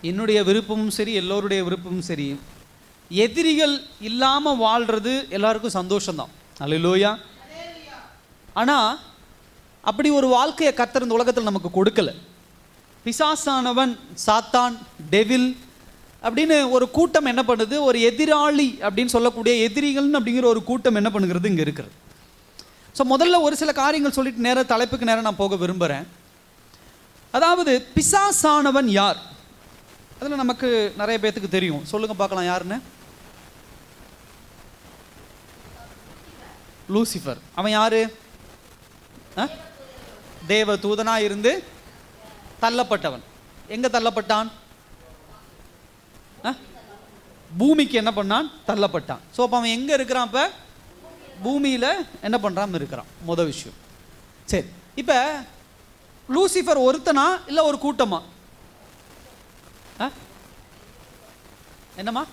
என்னுடைய விருப்பமும் சரி, எல்லோருடைய விருப்பமும் சரி, எதிரிகள் இல்லாமல் வாழ்கிறது எல்லாருக்கும் சந்தோஷம்தான். அல்லேலூயா. ஆனால் அப்படி ஒரு வாழ்க்கையை கர்த்தர் இந்த உலகத்தில் நமக்கு கொடுக்கல. பிசாசானவன், சாத்தான், டெவில் அப்படின்னு ஒரு கூட்டம் என்ன பண்ணுது, ஒரு எதிராளி அப்படின்னு சொல்லக்கூடிய எதிரிகள் அப்படிங்கிற ஒரு கூட்டம் என்ன பண்ணுகிறது இங்கே இருக்கிறது. ஸோ முதல்ல ஒரு சில காரியங்கள் சொல்லிட்டு நேர தலைப்புக்கு நேரம் நான் போக விரும்புகிறேன். அதாவது பிசாசானவன் யார்? அதில் நமக்கு நிறைய பேர்த்துக்கு தெரியும். சொல்லுங்க பார்க்கலாம், யாருன்னு? லூசிஃபர். அவன் யாரு? தேவ தூதனா இருந்து தள்ளப்பட்டவன். எங்க தள்ளப்பட்டான்? பூமிக்கு என்ன பண்ணான்? தள்ளப்பட்டான். ஸோ அப்போ அவன் எங்க இருக்கிறான்? இப்போ பூமியில என்ன பண்றான் இருக்கிறான். முதல் விஷயம். சரி, இப்போ லூசிஃபர் ஒருத்தனா இல்லை ஒரு கூட்டமா? என்னம்மா?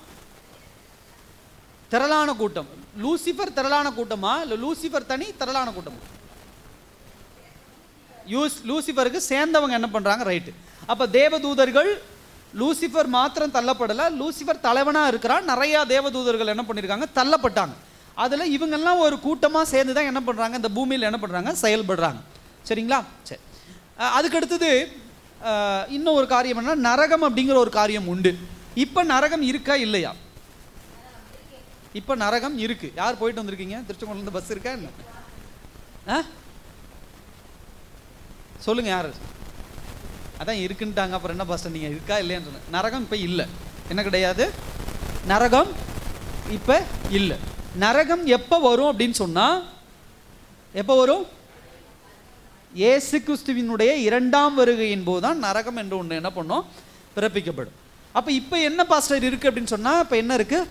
திரளான கூட்டம். லூசிஃபர் திரளான கூட்டமா இல்லை லூசிஃபர் தனி திரளான கூட்டமா? லூசிஃபருக்கு சேர்ந்தவங்க என்ன பண்றாங்க? ரைட்டு. அப்ப தேவதூதர்கள், லூசிஃபர் மாத்திரம் தள்ளப்படலை, லூசிஃபர் தலைவனாக இருக்கிறான். நிறையா தேவதூதர்கள் என்ன பண்ணியிருக்காங்க? தள்ளப்பட்டாங்க. அதில் இவங்கெல்லாம் ஒரு கூட்டமாக சேர்ந்து தான் என்ன பண்ணுறாங்க? இந்த பூமியில் என்ன பண்ணுறாங்க? செயல்படுறாங்க. சரிங்களா? சரி. அதுக்கு அடுத்தது இன்னும் ஒரு காரியம் என்ன, நரகம் அப்படிங்கிற ஒரு காரியம் உண்டு. இப்போ நரகம் இருக்கா இல்லையா? இப்போ நரகம் இருக்கு. யார் போயிட்டு வந்திருக்கீங்க? திருச்செங்கோட்டிலேருந்து பஸ் இருக்கா என்ன? சொல்லுங்க, யார்? அதான் இருக்குன்ட்டாங்க, அப்புறம் என்ன பாஸ்டர் நீங்கள் இருக்கா இல்லையான்னு சொன்னேன். நரகம் இப்போ இல்லை. என்ன கிடையாது? நரகம் இப்போ இல்லை. நரகம் எப்போ வரும் அப்படின்னு சொன்னால், எப்போ வரும்? இயேசு கிறிஸ்துவினுடைய 2ஆம் வருகையின் போது தான் நரகம் என்று ஒன்று என்ன பண்ணோம்? பிறப்பிக்கப்படும். அப்போ இப்போ என்ன பாஸ்டர் இருக்குது அப்படின்னு சொன்னால், இப்போ என்ன இருக்குது?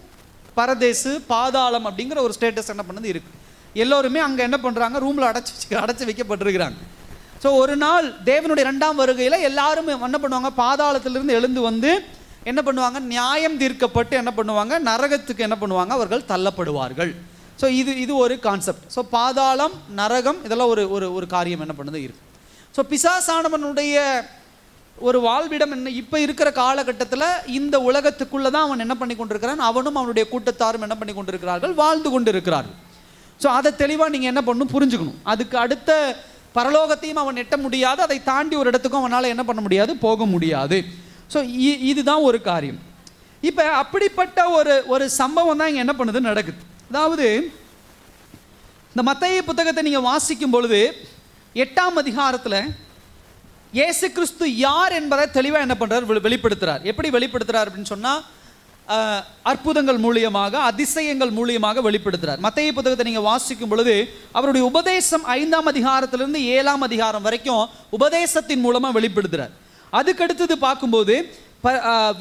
பரதேசு, பாதாளம் அப்படிங்கிற ஒரு ஸ்டேட்டஸ் என்ன பண்ணது இருக்குது. எல்லோருமே அங்கே என்ன பண்ணுறாங்க? ரூமில் அடைச்சி வைக்கப்பட்டிருக்கிறாங்க. ஸோ ஒரு நாள் தேவனுடைய 2ஆம் வருகையில் எல்லாரும் என்ன பண்ணுவாங்க? பாதாளத்திலிருந்து எழுந்து வந்து என்ன பண்ணுவாங்க? நியாயம் தீர்க்கப்பட்டு என்ன பண்ணுவாங்க? நரகத்துக்கு என்ன பண்ணுவாங்க? அவர்கள் தள்ளப்படுவார்கள். ஸோ இது ஒரு கான்செப்ட். ஸோ பாதாளம், நரகம் இதெல்லாம் ஒரு காரியம் என்ன பண்ணது இருக்குது. ஸோ பிசாசானவனுடைய ஒரு வாழ்விடம் என்ன இப்போ இருக்கிற காலகட்டத்தில் இந்த உலகத்துக்குள்ளே தான் அவன் என்ன பண்ணி கொண்டிருக்கிறான். அவனும் அவனுடைய கூட்டத்தாரும் என்ன பண்ணி கொண்டிருக்கிறார்கள்? வாழ்ந்து கொண்டு இருக்கிறார்கள். ஸோ அதை தெளிவாக நீங்கள் என்ன பண்ணணும்? புரிஞ்சுக்கணும். அதுக்கு அடுத்த பரலோகத்தையும் அவன் எட்ட முடியாது. அதை தாண்டி ஒரு இடத்துக்கும் அவனால் என்ன பண்ண முடியாது? போக முடியாது. ஸோ இதுதான் ஒரு காரியம். இப்போ அப்படிப்பட்ட ஒரு சம்பவம் தான் இங்கே என்ன பண்ணுது? நடக்குது. அதாவது இந்த மத்தேயு புத்தகத்தை நீங்கள் வாசிக்கும் பொழுது 8ஆம் அதிகாரத்தில் இயேசு கிறிஸ்து யார் என்பதை தெளிவாக என்ன பண்ணுறார்? வெளிப்படுத்துகிறார். எப்படி வெளிப்படுத்துகிறார் அப்படின்னு சொன்னால், அற்புதங்கள் மூலியமாக, அதிசயங்கள் மூலியமாக வெளிப்படுத்துகிறார். மத்தேயு புத்தகத்தை நீங்கள் வாசிக்கும் பொழுது அவருடைய உபதேசம் 5ஆம் அதிகாரத்திலிருந்து 7ஆம் அதிகாரம் வரைக்கும் உபதேசத்தின் மூலமாக வெளிப்படுத்துகிறார். அதுக்கடுத்தது பார்க்கும்போது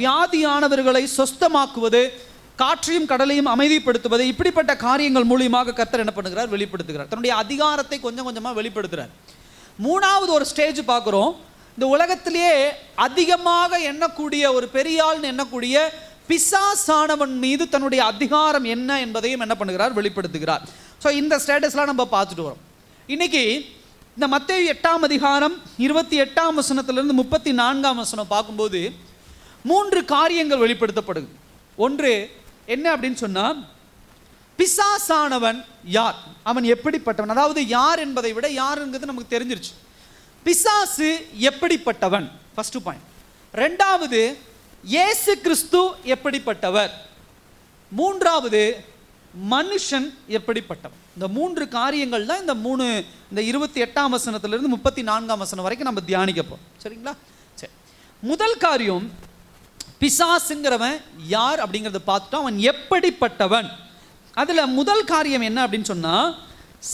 வியாதியானவர்களை சொஸ்தமாக்குவது, காற்றையும் கடலையும் அமைதிப்படுத்துவது, இப்படிப்பட்ட காரியங்கள் மூலியமாக கர்த்தர் என்ன பண்ணுகிறார்? வெளிப்படுத்துகிறார். தன்னுடைய அதிகாரத்தை கொஞ்சம் கொஞ்சமாக வெளிப்படுத்துகிறார். 3வது ஒரு ஸ்டேஜ் பார்க்குறோம். இந்த உலகத்திலேயே அதிகமாக எண்ணக்கூடிய ஒரு பெரியாள்னு எண்ணக்கூடிய பிசாசானவன் மீது தன்னுடைய அதிகாரம் என்ன என்பதையும் என்ன பண்ணுகிறார்? வெளிப்படுத்துகிறார். ஸோ இந்த ஸ்டேட்டஸ்லாம் நம்ம பார்த்துட்டு வரோம். இன்னைக்கு இந்த மத்தேயு 8ஆம் அதிகாரம் 28ஆம் வசனத்திலிருந்து 34ஆம் வசனம் பார்க்கும்போது 3 காரியங்கள் வெளிப்படுத்தப்படுது. ஒன்று என்ன அப்படின்னு சொன்னால், பிசாசானவன் யார், அவன் எப்படிப்பட்டவன். அதாவது யார் என்பதை விட யாருங்கிறது நமக்கு தெரிஞ்சிருச்சு. பிசாசு எப்படிப்பட்டவன், ஃபர்ஸ்ட் பாயிண்ட். 2வது இயேசு கிறிஸ்து எப்படிப்பட்டவர். 3வது மனுஷன் எப்படிப்பட்டவன். இந்த 3 காரியங்கள் தான் இந்த 28ஆம் வசனத்திலிருந்து 34ஆம் வசனம் வரைக்கும் நம்ம தியானிக்கப்போம். சரிங்களா? சரி, முதல் காரியம் பிசாசுங்கிறவன் யார் அப்படிங்கிறத பார்த்துட்டோம். அவன் எப்படிப்பட்டவன். அதில் முதல் காரியம் என்ன அப்படின்னு சொன்னால்,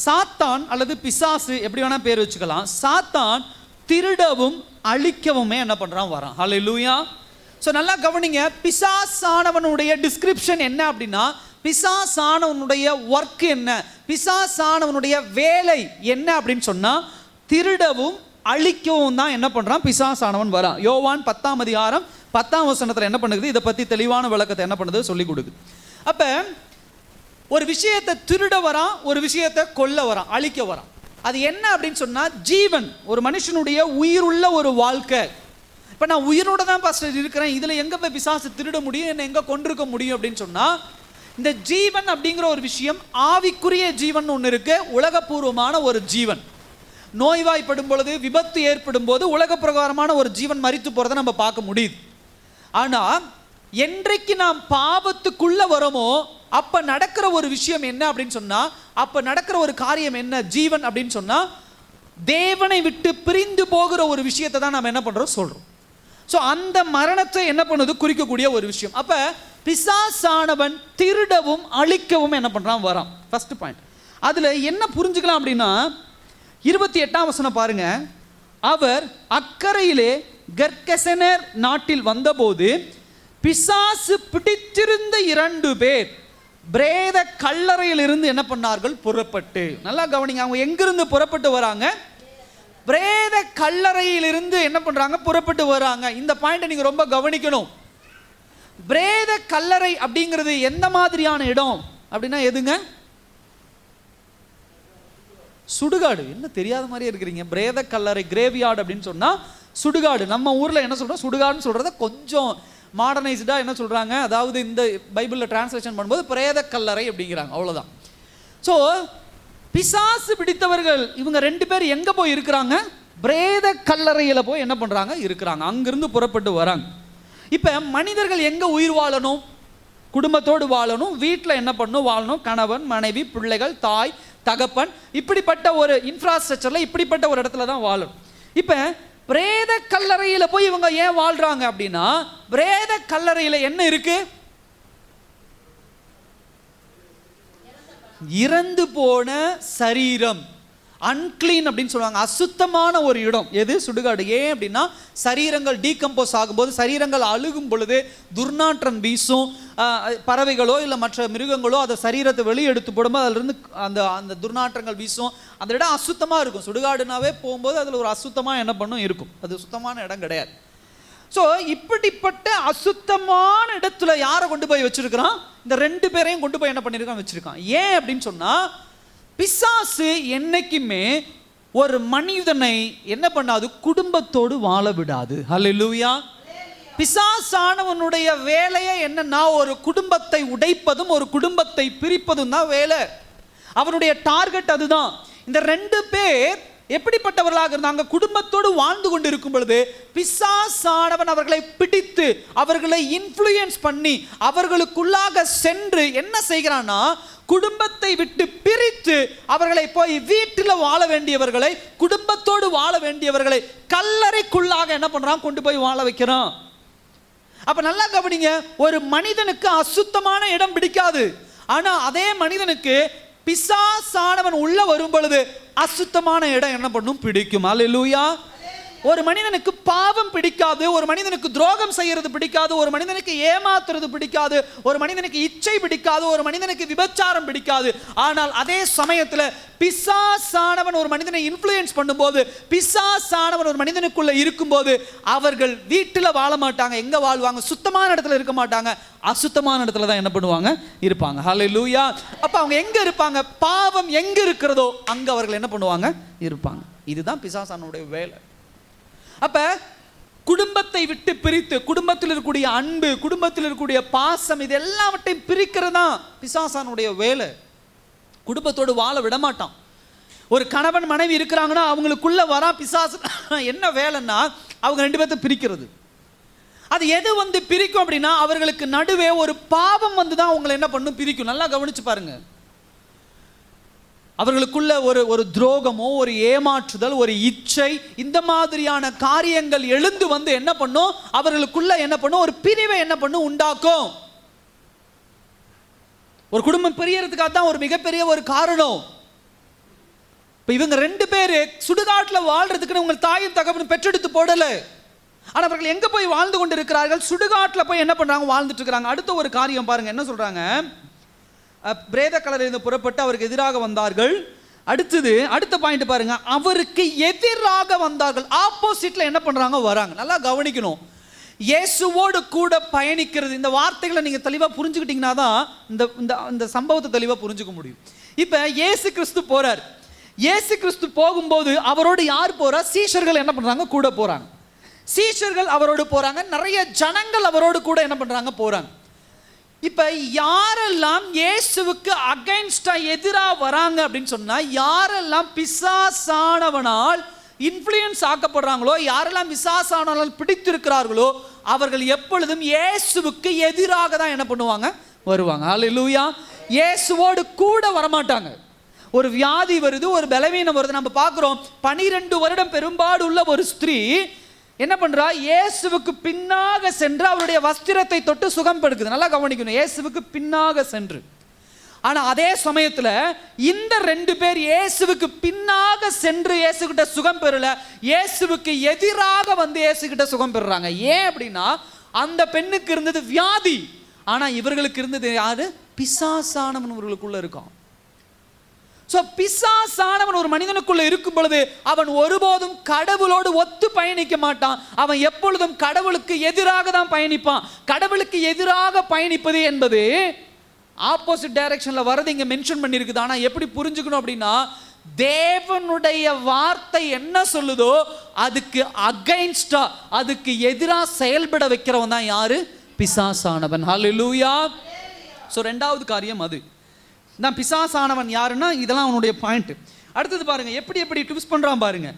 சாத்தான் அல்லது பிசாசு, எப்படி வேணால் பேர் வச்சுக்கலாம். சாத்தான் திருடவும் அழிக்கவுமே என்ன பண்ணுறான்? வரான். ஹல்லேலூயா. ஸோ நல்லா கவனிங்க. பிசாசானவனுடைய டிஸ்கிரிப்ஷன் என்ன அப்படின்னா, பிசாசானவனுடைய ஒர்க் என்ன, பிசாசானவனுடைய வேலை என்ன அப்படின்னு சொன்னால், திருடவும் அழிக்கவும் தான் என்ன பண்ணுறான்? பிசாசானவன் வரான். யோவான் 10ஆம் அதிகாரம் 10ஆம் வசனத்தில் என்ன பண்ணுது? இதை பற்றி தெளிவான விளக்கத்தை என்ன பண்ணுது? சொல்லி கொடுக்குது. அப்போ ஒரு விஷயத்தை திருட வரான், ஒரு விஷயத்தை கொல்ல வரான், அழிக்க வரான். அது என்ன அப்படின்னு சொன்னால், ஜீவன், ஒரு மனுஷனுடைய உயிருள்ள ஒரு வாழ்க்கை. இப்போ நான் உயிரோட தான் பாஸ்டர் இருக்கிறேன், இதில் எங்கே போய் பிசாசு திருட முடியும், என்னை எங்கே கொண்டிருக்க முடியும் அப்படின்னு சொன்னால், இந்த ஜீவன் அப்படிங்கிற ஒரு விஷயம் ஆவிக்குரிய ஜீவன் ஒன்று இருக்கு, உலகபூர்வமான ஒரு ஜீவன். நோய்வாய்ப்படும் பொழுது, விபத்து ஏற்படும் போது உலக பிரகாரமான ஒரு ஜீவன் மரித்து போகிறத நம்ம பார்க்க முடியுது. ஆனால் என்றைக்கு நாம் பாவத்துக்குள்ள வரோமோ அப்போ நடக்கிற ஒரு விஷயம் என்ன அப்படின்னு சொன்னால், அப்போ நடக்கிற ஒரு காரியம் என்ன ஜீவன் அப்படின்னு சொன்னால், தேவனை விட்டு பிரிந்து போகிற ஒரு விஷயத்தை தான் நம்ம என்ன பண்ணுறோம் சொல்கிறோம். ஸோ அந்த மரணத்தை என்ன பண்ணுது குறிக்கக்கூடிய ஒரு விஷயம். அப்போ பிசாசானவன் திருடவும் அழிக்கவும் என்ன பண்ணுறான் வரான். First point. அதில் என்ன புரிஞ்சுக்கலாம் அப்படின்னா 28ஆம் வசனம் பாருங்க. அவர் அக்கறையிலே கெர்கெசனர் நாட்டில் வந்தபோது பிசாசு பிடித்திருந்த 2 பேர் பிரேத கல்லறையிலிருந்து என்ன பண்ணார்கள் புறப்பட்டு. நல்லா கவனிங்க, அவங்க எங்கிருந்து புறப்பட்டு வராங்க? பிரேத கல்லறையிலிருந்து என்ன பண்றாங்க புறப்பட்டு வராங்க. இந்த பாயிண்டை நீங்க ரொம்ப கவனிக்கணும். பிரேத கல்லறை அப்படிங்கிறது எந்த மாதிரியான இடம் அப்படின்னா எதுங்க? சுடுகாடு. என்ன தெரியாத மாதிரியே இருக்கிறீங்க? பிரேத கல்லறை கிரேவியார்டு அப்படின்னு சொன்னா சுடுகாடு. நம்ம ஊர்ல என்ன சொல்றோம் சுடுகாடுன்னு சொல்றத கொஞ்சம் மாடர்னைஸ்டா என்ன சொல்றாங்க, அதாவது இந்த பைபிளில் டிரான்ஸ்லேஷன் பண்ணும்போது பிரேத கல்லறை அப்படிங்கிறாங்க, அவ்வளோதான். ஸோ பிசாசு பிடித்தவர்கள் இவங்க 2 பேர் எங்கே போய் இருக்கிறாங்க? பிரேத கல்லறையில் போய் என்ன பண்ணுறாங்க இருக்கிறாங்க. அங்கிருந்து புறப்பட்டு வராங்க. இப்போ மனிதர்கள் எங்கே உயிர் வாழணும்? குடும்பத்தோடு வாழணும், வீட்டில் என்ன பண்ணணும் வாழணும், கணவன் மனைவி பிள்ளைகள் தாய் தகப்பன், இப்படிப்பட்ட ஒரு இன்ஃப்ராஸ்ட்ரக்சரில் இப்படிப்பட்ட ஒரு இடத்துல தான் வாழணும். இப்போ பிரேத கல்லறையில் போய் இவங்க ஏன் வாழ்றாங்க அப்படின்னா, பிரேத கல்லறையில் என்ன இருக்கு? இறந்து போன சரீரம், அன்கிளீன் அப்படின்னு சொல்லுவாங்க, அசுத்தமான ஒரு இடம். எது? சுடுகாடு. ஏன் அப்படின்னா சரீரங்கள் டீகம்போஸ் ஆகும்போது, சரீரங்கள் அழுகும் பொழுது துர்நாற்றம் வீசும். பறவைகளோ இல்லை மற்ற மிருகங்களோ அதை சரீரத்தை வெளியே எடுத்து போடும்போது அதிலிருந்து அந்த அந்த துர்நாற்றங்கள் வீசும். அந்த இடம் அசுத்தமாக இருக்கும். சுடுகாடுனாவே போகும்போது அதில் ஒரு அசுத்தமாக என்ன பண்ணும் இருக்கும். அது சுத்தமான இடம் கிடையாது. ஸோ இப்படிப்பட்ட அசுத்தமான இடத்துல யாரை கொண்டு போய் வச்சிருக்கிறான்? இந்த 2 பேரையும் கொண்டு போய் என்ன பண்ணியிருக்கான் வச்சிருக்கான். ஏன் அப்படின்னு சொன்னால், பிசாசு என்னைக்குமே ஒரு மனிதனை என்ன பண்ணாது, குடும்பத்தோடு வாழ விடாது. ஹல்லேலூயா. பிசாசானவனுடைய வேலையை என்னன்னா, ஒரு குடும்பத்தை உடைப்பதும் ஒரு குடும்பத்தை பிரிப்பதும் தான் வேலை. அவனுடைய டார்கெட் அதுதான். இந்த 2 பேர் எப்படிப்பட்டவர்களாக இருந்தாங்க? குடும்பத்தோடு வாழ்ந்து கொண்டு இருக்கும் பொழுது பிசாசானவன் அவர்களை பிடித்து அவர்களை இன்ஃப்ளூயன்ஸ் பண்ணி அவர்களுக்குள்ளாக சென்று என்ன செய்கிறான்னா, குடும்பத்தை விட்டு பிரித்து அவர்களை போய் வீட்டில் வாழ வேண்டியவர்களை, குடும்பத்தோடு வாழ வேண்டியவர்களை கல்லறைக்குள்ளாக என்ன பண்றான், கொண்டு போய் வாழ வைக்கிறான். அப்ப நல்லா கவனிங்க, ஒரு மனிதனுக்கு அசுத்தமான இடம் பிடிக்காது. ஆனா அதே மனிதனுக்கு பிசாசானவன் உள்ள வரும் பொழுது அசுத்தமான இடம் என்ன பண்ணும், பிடிக்கும். அல்லேலூயா. ஒரு மனிதனுக்கு பாவம் பிடிக்காது, ஒரு மனிதனுக்கு துரோகம் செய்யறது பிடிக்காது, ஒரு மனிதனுக்கு ஏமாத்துறது பிடிக்காது, ஒரு மனிதனுக்கு இச்சை பிடிக்காது, ஒரு மனிதனுக்கு விபச்சாரம் பிடிக்காது. ஆனால் அதே சமயத்தில் பிசாசானவன் ஒரு மனிதனை இன்ஃப்ளூயன்ஸ் பண்ணும்போது, பிசாசானவன் ஒரு மனிதனுக்குள்ள இருக்கும்போது அவர்கள் வீட்டில் வாழ மாட்டாங்க. எங்க வாழ்வாங்க? சுத்தமான இடத்துல இருக்க மாட்டாங்க, அசுத்தமான இடத்துல தான் என்ன பண்ணுவாங்க, இருப்பாங்க. ஹல்லேலூயா. அப்ப அவங்க எங்க இருப்பாங்க? பாவம் எங்க இருக்கிறதோ அங்க அவர்கள் என்ன பண்ணுவாங்க, இருப்பாங்க. இதுதான் பிசாசானுடைய வேலை. அப்ப குடும்பத்தை விட்டு பிரித்து, குடும்பத்தில் இருக்கக்கூடிய அன்பு, குடும்பத்தில் இருக்கக்கூடிய பாசம், இது எல்லாவற்றையும் பிரிக்கிறது தான் பிசாசானுடைய வேலை. குடும்பத்தோடு வாழ விட மாட்டான். ஒரு கணவன் மனைவி இருக்கிறாங்கன்னா அவங்களுக்குள்ள வரா பிசாசு. என்ன வேலைன்னா அவங்க 2 பேர்த்த பிரிக்கிறது. அது எது வந்து பிரிக்கும் அப்படின்னா, அவர்களுக்கு நடுவே ஒரு பாவம் வந்து தான் அவங்களை என்ன பண்ணும், பிரிக்கும். நல்லா கவனிச்சு பாருங்க. அவர்களுக்குள்ள ஒரு துரோகமோ, ஒரு ஏமாற்றுதல், ஒரு இச்சை, இந்த மாதிரியான காரியங்கள் எழுந்து வந்து என்ன பண்ணும், அவர்களுக்குள்ள என்ன பண்ணும், ஒரு பிரிவை என்ன பண்ணும், உண்டாக்கும். ஒரு குடும்பம் பிரியறதுக்காக தான் ஒரு மிகப்பெரிய ஒரு காரணம். இப்ப இவங்க 2 பேரு சுடுகாட்டுல வாழ்றதுக்குன்னு உங்கள் தாயும் தகவலும் பெற்றெடுத்து போடல. ஆனா அவர்கள் எங்க போய் வாழ்ந்து கொண்டு இருக்கிறார்கள்? சுடுகாட்டுல போய் என்ன பண்றாங்க, வாழ்ந்துட்டு இருக்கிறாங்க. அடுத்த ஒரு காரியம் பாருங்க, என்ன சொல்றாங்க? பிரேத கல்லறையிலிருந்து புறப்பட்டு அவருக்கு எதிராக வந்தார்கள். அடுத்த பாயிண்ட் பாருங்க, அவருக்கு எதிராக வந்தார்கள். ஆப்போசிட்ல என்ன பண்றாங்க, வராங்க. நல்லா கவனிக்கணும். இயேசுவோடு கூட பயணிக்கிறது, இந்த வார்த்தைகளை நீங்க தெளிவா புரிஞ்சுக்கிட்டீங்கன்னா தான் இந்த சம்பவத்தை தெளிவா புரிஞ்சுக்க முடியும். இப்ப இயேசு கிறிஸ்து போறார். இயேசு கிறிஸ்து போகும்போது அவரோடு யார் போறா? சீஷர்கள் என்ன பண்றாங்க, கூட போறாங்க. சீஷர்கள் அவரோடு போறாங்க, நிறைய ஜனங்கள் அவரோடு கூட என்ன பண்றாங்க, போறாங்க. இப்ப யாரெல்லாம் இயேசுவுக்கு அகைன்ஸ்டா எதிரா வராங்க அப்படின்னு சொன்னா, யாரெல்லாம் பிசாசானவனால் இன்ஃப்ளூயன்ஸ் ஆக்கப்படுறாங்களோ, யாரெல்லாம் பிசாசானவனால் பிடித்திருக்கிறார்களோ, அவர்கள் எப்பொழுதும் இயேசுவுக்கு எதிராக தான் என்ன பண்ணுவாங்க, வருவாங்க. ஹல்லேலூயா. இயேசுவோடு கூட வரமாட்டாங்க. ஒரு வியாதி வருது, ஒரு பலவீனம் வருது, நம்ம பார்க்கிறோம். 12 வருடம் பெரும்பாடு உள்ள ஒரு ஸ்திரீ என்ன பண்றா, இயேசுவுக்கு பின்னாக சென்று அவருடைய வஸ்திரத்தை தொட்டு சுகம் பெறுக்குது. நல்லா கவனிக்கணும், இயேசுவுக்கு பின்னாக சென்று. ஆனா அதே சமயத்துல இந்த 2 பேர் இயேசுவுக்கு பின்னாக சென்று இயேசுகிட்ட சுகம் பெறல, இயேசுவுக்கு எதிராக வந்து இயேசுகிட்ட சுகம் பெறுறாங்க. ஏன் அப்படின்னா, அந்த பெண்ணுக்கு இருந்தது வியாதி, ஆனா இவர்களுக்கு இருந்தது யாரு, பிசாசானவன் இவர்களுக்குள்ள இருக்கான். பிசாசானவன் ஒரு மனிதனுக்குள்ள இருக்கும் பொழுது அவன் ஒருபோதும் கடவுளோடு ஒத்து பயணிக்க மாட்டான். அவன் எப்பொழுதும் கடவுளுக்கு எதிராக தான் பயணிப்பான். கடவுளுக்கு எதிராக பயணிப்பது என்பது ஆப்போசிட் டைரக்ஷன்ல வரது இங்க மென்ஷன் பண்ணியிருக்குது. ஆனா எப்படி புரிஞ்சுக்கணும் அப்படின்னா, தேவனுடைய வார்த்தை என்ன சொல்லுதோ அதுக்கு அகைன்ஸ்டா, அதுக்கு எதிராக செயல்பட வைக்கிறவன் தான் யாரு, பிசாசானவன். ஹல்லேலூயா. ரெண்டாவது காரியம் அது நான் பிசாசானவன் யாருன்னா, இதெல்லாம் அவனுடைய பாயிண்ட். அடுத்தது பாருங்க, எப்படி ட்விஸ்ட் பண்றான் பாருங்க.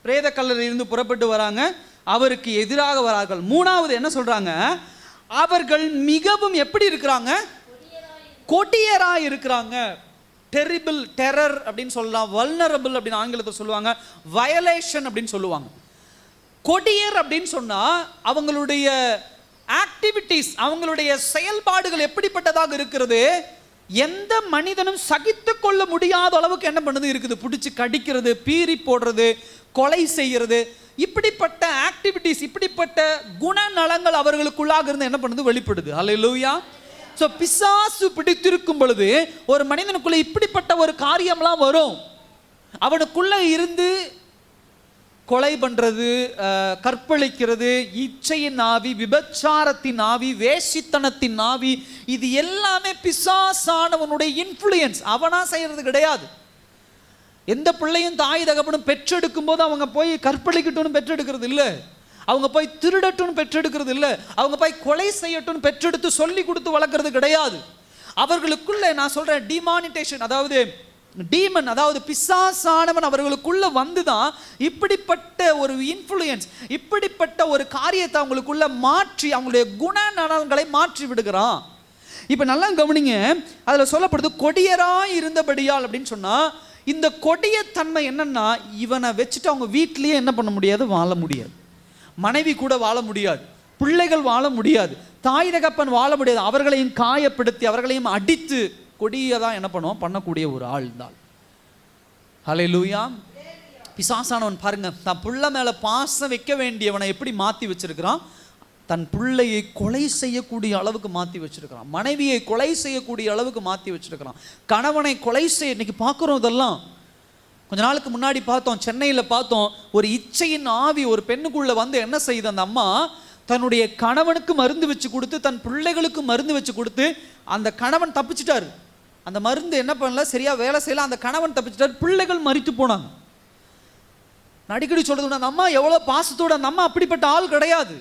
பிரேத கல்லறையில் இருந்து புறப்பட்டு வராங்க, அவருக்கு எதிராக வரார்கள். மூணாவது என்ன சொல்றாங்க, அவர்கள் மிகவும் எப்படி இருக்கிறாங்க, கொடியராய் இருக்கிறாங்க. டெரிபிள், டெரர் அப்படின்னு சொல்லலாம், வல்னரபிள் அப்படின்னு ஆங்கிலத்தில் சொல்லுவாங்க, வயலேஷன் அப்படின்னு சொல்லுவாங்க. கொடியர் அப்படின்னு சொன்னா அவங்களுடைய ஆக்டிவிட்டீஸ், அவங்களுடைய செயல்பாடுகள் எப்படிப்பட்டதாக இருக்கிறது, எந்த மனிதனும் சகித்து கொள்ள முடியாத அளவுக்கு என்ன பண்ணுது இருக்குது, பிடிச்சி கடிக்கிறது, பீறி போடுறது, கொலை செய்கிறது, இப்படிப்பட்ட ஆக்டிவிட்டீஸ், இப்படிப்பட்ட குணநலங்கள் அவர்களுக்குள்ளாக இருந்து என்ன பண்ணுது, வெளிப்படுது. ஹல்லேலூயா. பிசாசு பிடித்திருக்கும் பொழுது ஒரு மனிதனுக்குள்ள இப்படிப்பட்ட ஒரு காரியம்லாம் வரும். அவனுக்குள்ள இருந்து கொலை பண்றது, கற்பழிக்கிறது, இச்சையின் ஆவி, விபச்சாரத்தின் ஆவி, வேசித்தனத்தின் ஆவி, இது எல்லாமே பிசாசானவனுடைய இன்ஃப்ளூயன்ஸ். அவனா செய்யறது கிடையாது. எந்த பிள்ளையும் தாய் தகப்பனும் பெற்றெடுக்கும் போது அவங்க போய் கற்பழிக்கட்டும்னு பெற்றெடுக்கிறது இல்லை, அவங்க போய் திருடட்டும்னு பெற்றெடுக்கிறது இல்லை, அவங்க போய் கொலை செய்யட்டும்னு பெற்றெடுத்து சொல்லி கொடுத்து வளர்க்கறது கிடையாது. அவர்களுக்குள்ள நான் சொல்றேன் டிமானிட்டேஷன், அதாவது டீமன், அதாவது பிசாசானவன் அவர்களுக்குள்ள வந்துதான் இப்படிப்பட்ட ஒரு இன்ஃப்ளூயன்ஸ், இப்படிப்பட்ட ஒரு காரியத்தை அவங்களுக்குள்ள மாற்றி அவங்களுடைய குணநலன்களை மாற்றி விடுகிறான். இப்ப நல்லா கவனிங்க, அதுல சொல்லப்படுது கொடியராய் இருந்தபடியால் அப்படின்னு சொன்னா, இந்த கொடிய தன்மை என்னன்னா, இவனை வச்சுட்டு அவங்க வீட்டிலேயே என்ன பண்ண முடியாது, வாழ முடியாது, மனைவி கூட வாழ முடியாது, பிள்ளைகள் வாழ முடியாது, தாய் தகப்பன் வாழ முடியாது, அவர்களையும் காயப்படுத்தி அவர்களையும் அடித்து கொடியதான் என்ன பண்ணுவோம், பண்ணக்கூடிய ஒரு ஆள் தான். ஹல்லேலூயா. பிசாசானவன் பாருங்க, தன் பிள்ளை மேல பாசம் வைக்க வேண்டியவனை எப்படி மாத்தி வச்சிருக்கிறான், தன் பிள்ளையை கொலை செய்யக்கூடிய அளவுக்கு மாற்றி வச்சிருக்கிறான், மனைவியை கொலை செய்யக்கூடிய அளவுக்கு மாற்றி வச்சிருக்கிறான், கணவனை கொலை செய்ய. இன்னைக்கு பார்க்குறோம் இதெல்லாம். கொஞ்ச நாளுக்கு முன்னாடி பார்த்தோம், சென்னையில் பார்த்தோம், ஒரு இச்சையின் ஆவி ஒரு பெண்ணுக்குள்ள வந்து என்ன செய்யுது, அந்த அம்மா தன்னுடைய கணவனுக்கு மருந்து வச்சு கொடுத்து, தன் பிள்ளைகளுக்கு மருந்து வச்சு கொடுத்து, அந்த கணவன் தப்பிச்சிட்டாரு. அந்த மருந்து என்ன பண்ணல, சரியா வேலை செய்யல, அந்த கணவன் தப்பிச்சிட்டாரு, பிள்ளைகள் மரித்து போனாங்க. அடிக்கடி சொல்றது, அந்த அம்மா எவ்வளோ பாசத்தோட, அந்த அம்மா அப்படிப்பட்ட ஆள் கிடையாது.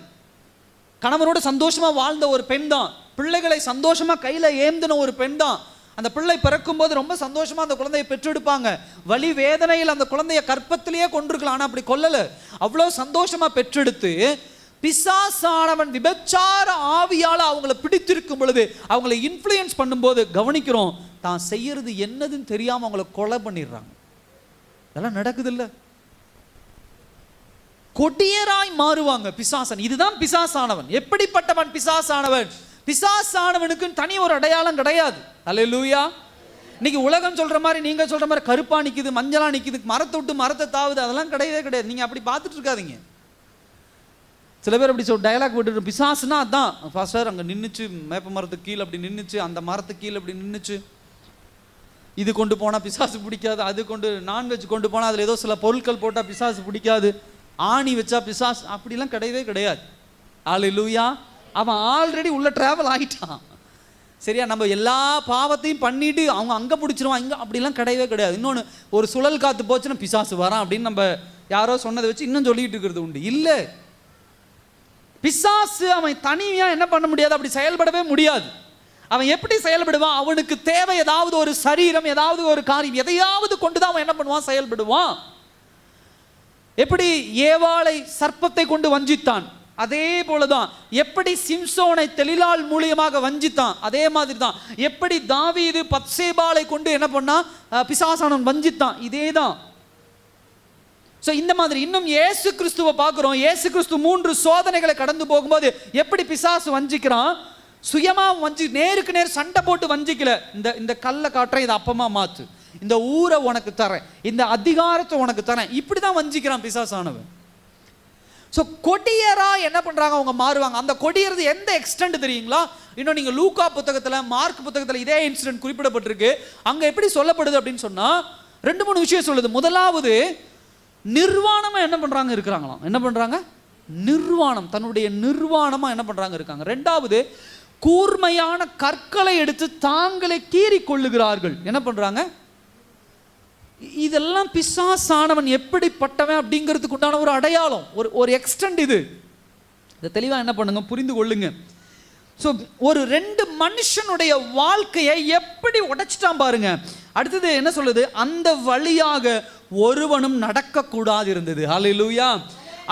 கணவனோட சந்தோஷமா வாழ்ந்த ஒரு பெண் தான், பிள்ளைகளை சந்தோஷமா கையில ஏந்தின ஒரு பெண் தான். அந்த பிள்ளை பிறக்கும் போது ரொம்ப சந்தோஷமா அந்த குழந்தையை பெற்றெடுப்பாங்க, வலி வேதனையில் அந்த குழந்தைய கற்பத்திலேயே கொண்டிருக்கலாம், ஆனா அப்படி கொல்லல, அவ்வளோ சந்தோஷமா பெற்றெடுத்து, பிசாசானவன் விபச்சார ஆவியால அவங்கள பிடித்திருக்கும் பொழுது, அவங்களை இன்ஃப்ளூயன்ஸ் பண்ணும்போது கவனிக்கிறோம், தான் செய்யறது என்னதுன்னு தெரியாம அவங்கள கொலை பண்ணிடுறாங்க. இதெல்லாம் நடக்குது இல்ல, கொடியராய் மாறுவாங்க பிசாசன். இதுதான் பிசாசானவன். எப்படிப்பட்டவன் பிசாசானவன்? பிசாசானவனுக்கு தனி ஒரு அடையாளம் கிடையாது. அல்லேலூயா. இன்னைக்கு உலகம் சொல்ற மாதிரி, நீங்க சொல்ற மாதிரி கருப்பா நிக்குது, மஞ்சளா நிக்குது, மரத்தை விட்டு மரத்தை தாவுது, அதெல்லாம் கிடையவே கிடையாது. நீங்க அப்படி பார்த்துட்டு இருக்காதீங்க. சில பேர் அப்படி டயலாக் போட்டு, பிசாசுனா அதான் பாஸ்டர், அங்க நின்னுச்சு மேப்ப மரத்துக்கு கீழே அப்படி நின்னுச்சு, அந்த மரத்துக்கு கீழே அப்படி நின்னுச்சு, இது கொண்டு போனா பிசாசு பிடிக்காது, அது கொண்டு நான்வெஜ் கொண்டு போனா அதுல ஏதோ சில பொருட்கள் போட்டா பிசாசு பிடிக்காது, ஆணி வச்சா பிசாசு, அப்படிலாம் கிடையவே கிடையாது. அல்லேலூயா. அவன் ஆல்ரெடி உள்ள டிராவல் ஆகிட்டான். சரியா, நம்ம எல்லா பாவத்தையும் பண்ணிட்டு அவங்க அங்க பிடிச்சிருவான், இங்க அப்படிலாம் கிடையவே கிடையாது. இன்னொன்று, ஒரு சுழல் காத்து போச்சுன்னா பிசாசு வரான் அப்படின்னு நம்ம யாரோ சொன்னதை வச்சு இன்னும் சொல்லிட்டு இருக்கிறது உண்டு. இல்லை, பிசாசு அவன் தனியா என்ன பண்ண முடியாது, அப்படி செயல்படவே முடியாது. அவன் எப்படி செயல்படுவான், அவனுக்கு தேவை ஏதாவது ஒரு சரீரம், ஏதாவது ஒரு காரியம், எதையாவது கொண்டுதான் அவன் என்ன பண்ணுவான், செயல்படுவான். எப்படி ஏவாளை சர்ப்பத்தை கொண்டு வஞ்சித்தான், அதே போலதான். எப்படி சிம்சோனை தெளிலால் மூலியமாக வஞ்சித்தான், அதே மாதிரி தான். எப்படி தாவீது பத்சேபாளை கொண்டு என்ன பண்ணா, பிசாசானவன் வஞ்சித்தான், இதே தான். இந்த மாதிரி இன்னும் இயேசு கிறிஸ்துவை பார்க்கிறோம். இயேசு கிறிஸ்து 3 சோதனைகளை கடந்து போகும்போது எப்படி பிசாசு வஞ்சிக்கிறான், சுயமா நேருக்கு நேர் சண்டை போட்டு வஞ்சிக்கல. இந்த கல்லை காட்டுறேன், இதை அப்பமா மாத்து, இந்த ஊரை உனக்கு தரேன், இந்த அதிகாரத்தை உனக்கு தரேன், இப்படிதான் வஞ்சிக்கிறான் பிசாசானவன். கொடியரா என்ன பண்றாங்க, அவங்க மாறுவாங்க. அந்த கொடியறது எந்த எக்ஸ்டென்ட் தெரியுங்களா? இன்னும் நீங்க லூக்கா புத்தகத்துல, மார்க் புத்தகத்துல இதே இன்சிடென்ட் குறிப்பிடப்பட்டிருக்கு. அங்க எப்படி சொல்லப்படுது அப்படின்னு சொன்னா 2-3 விஷயம் சொல்லுது. முதலாவது, நிர்வாணமா என்ன பண்றாங்க இருக்கிறாங்களாம். என்ன பண்றாங்க, நிர்வாணம், தன்னுடைய நிர்வாணமா என்ன பண்றாங்க இருக்காங்க. 2வது, கூர்மையான கற்களை எடுத்து தாங்களே கீறி கொள்ளுகிறார்கள். என்ன பண்றாங்க, இதெல்லாம் பிசாசானவன் எப்படிப்பட்டவன் அப்படிங்கிறதுக்கு உண்டான ஒரு அடையாளம், ஒரு எக்ஸ்டெண்ட். இது தெளிவா என்ன பண்ணுங்க, புரிந்து கொள்ளுங்க. ஒரு 2 மனுஷனுடைய வாழ்க்கையை எப்படி உடைச்சிட்டான் பாருங்க. அடுத்தது என்ன சொல்லுது, அந்த வழியாக ஒருவனும் நடக்கக்கூடாது இருந்தது. ஹல்லேலூயா.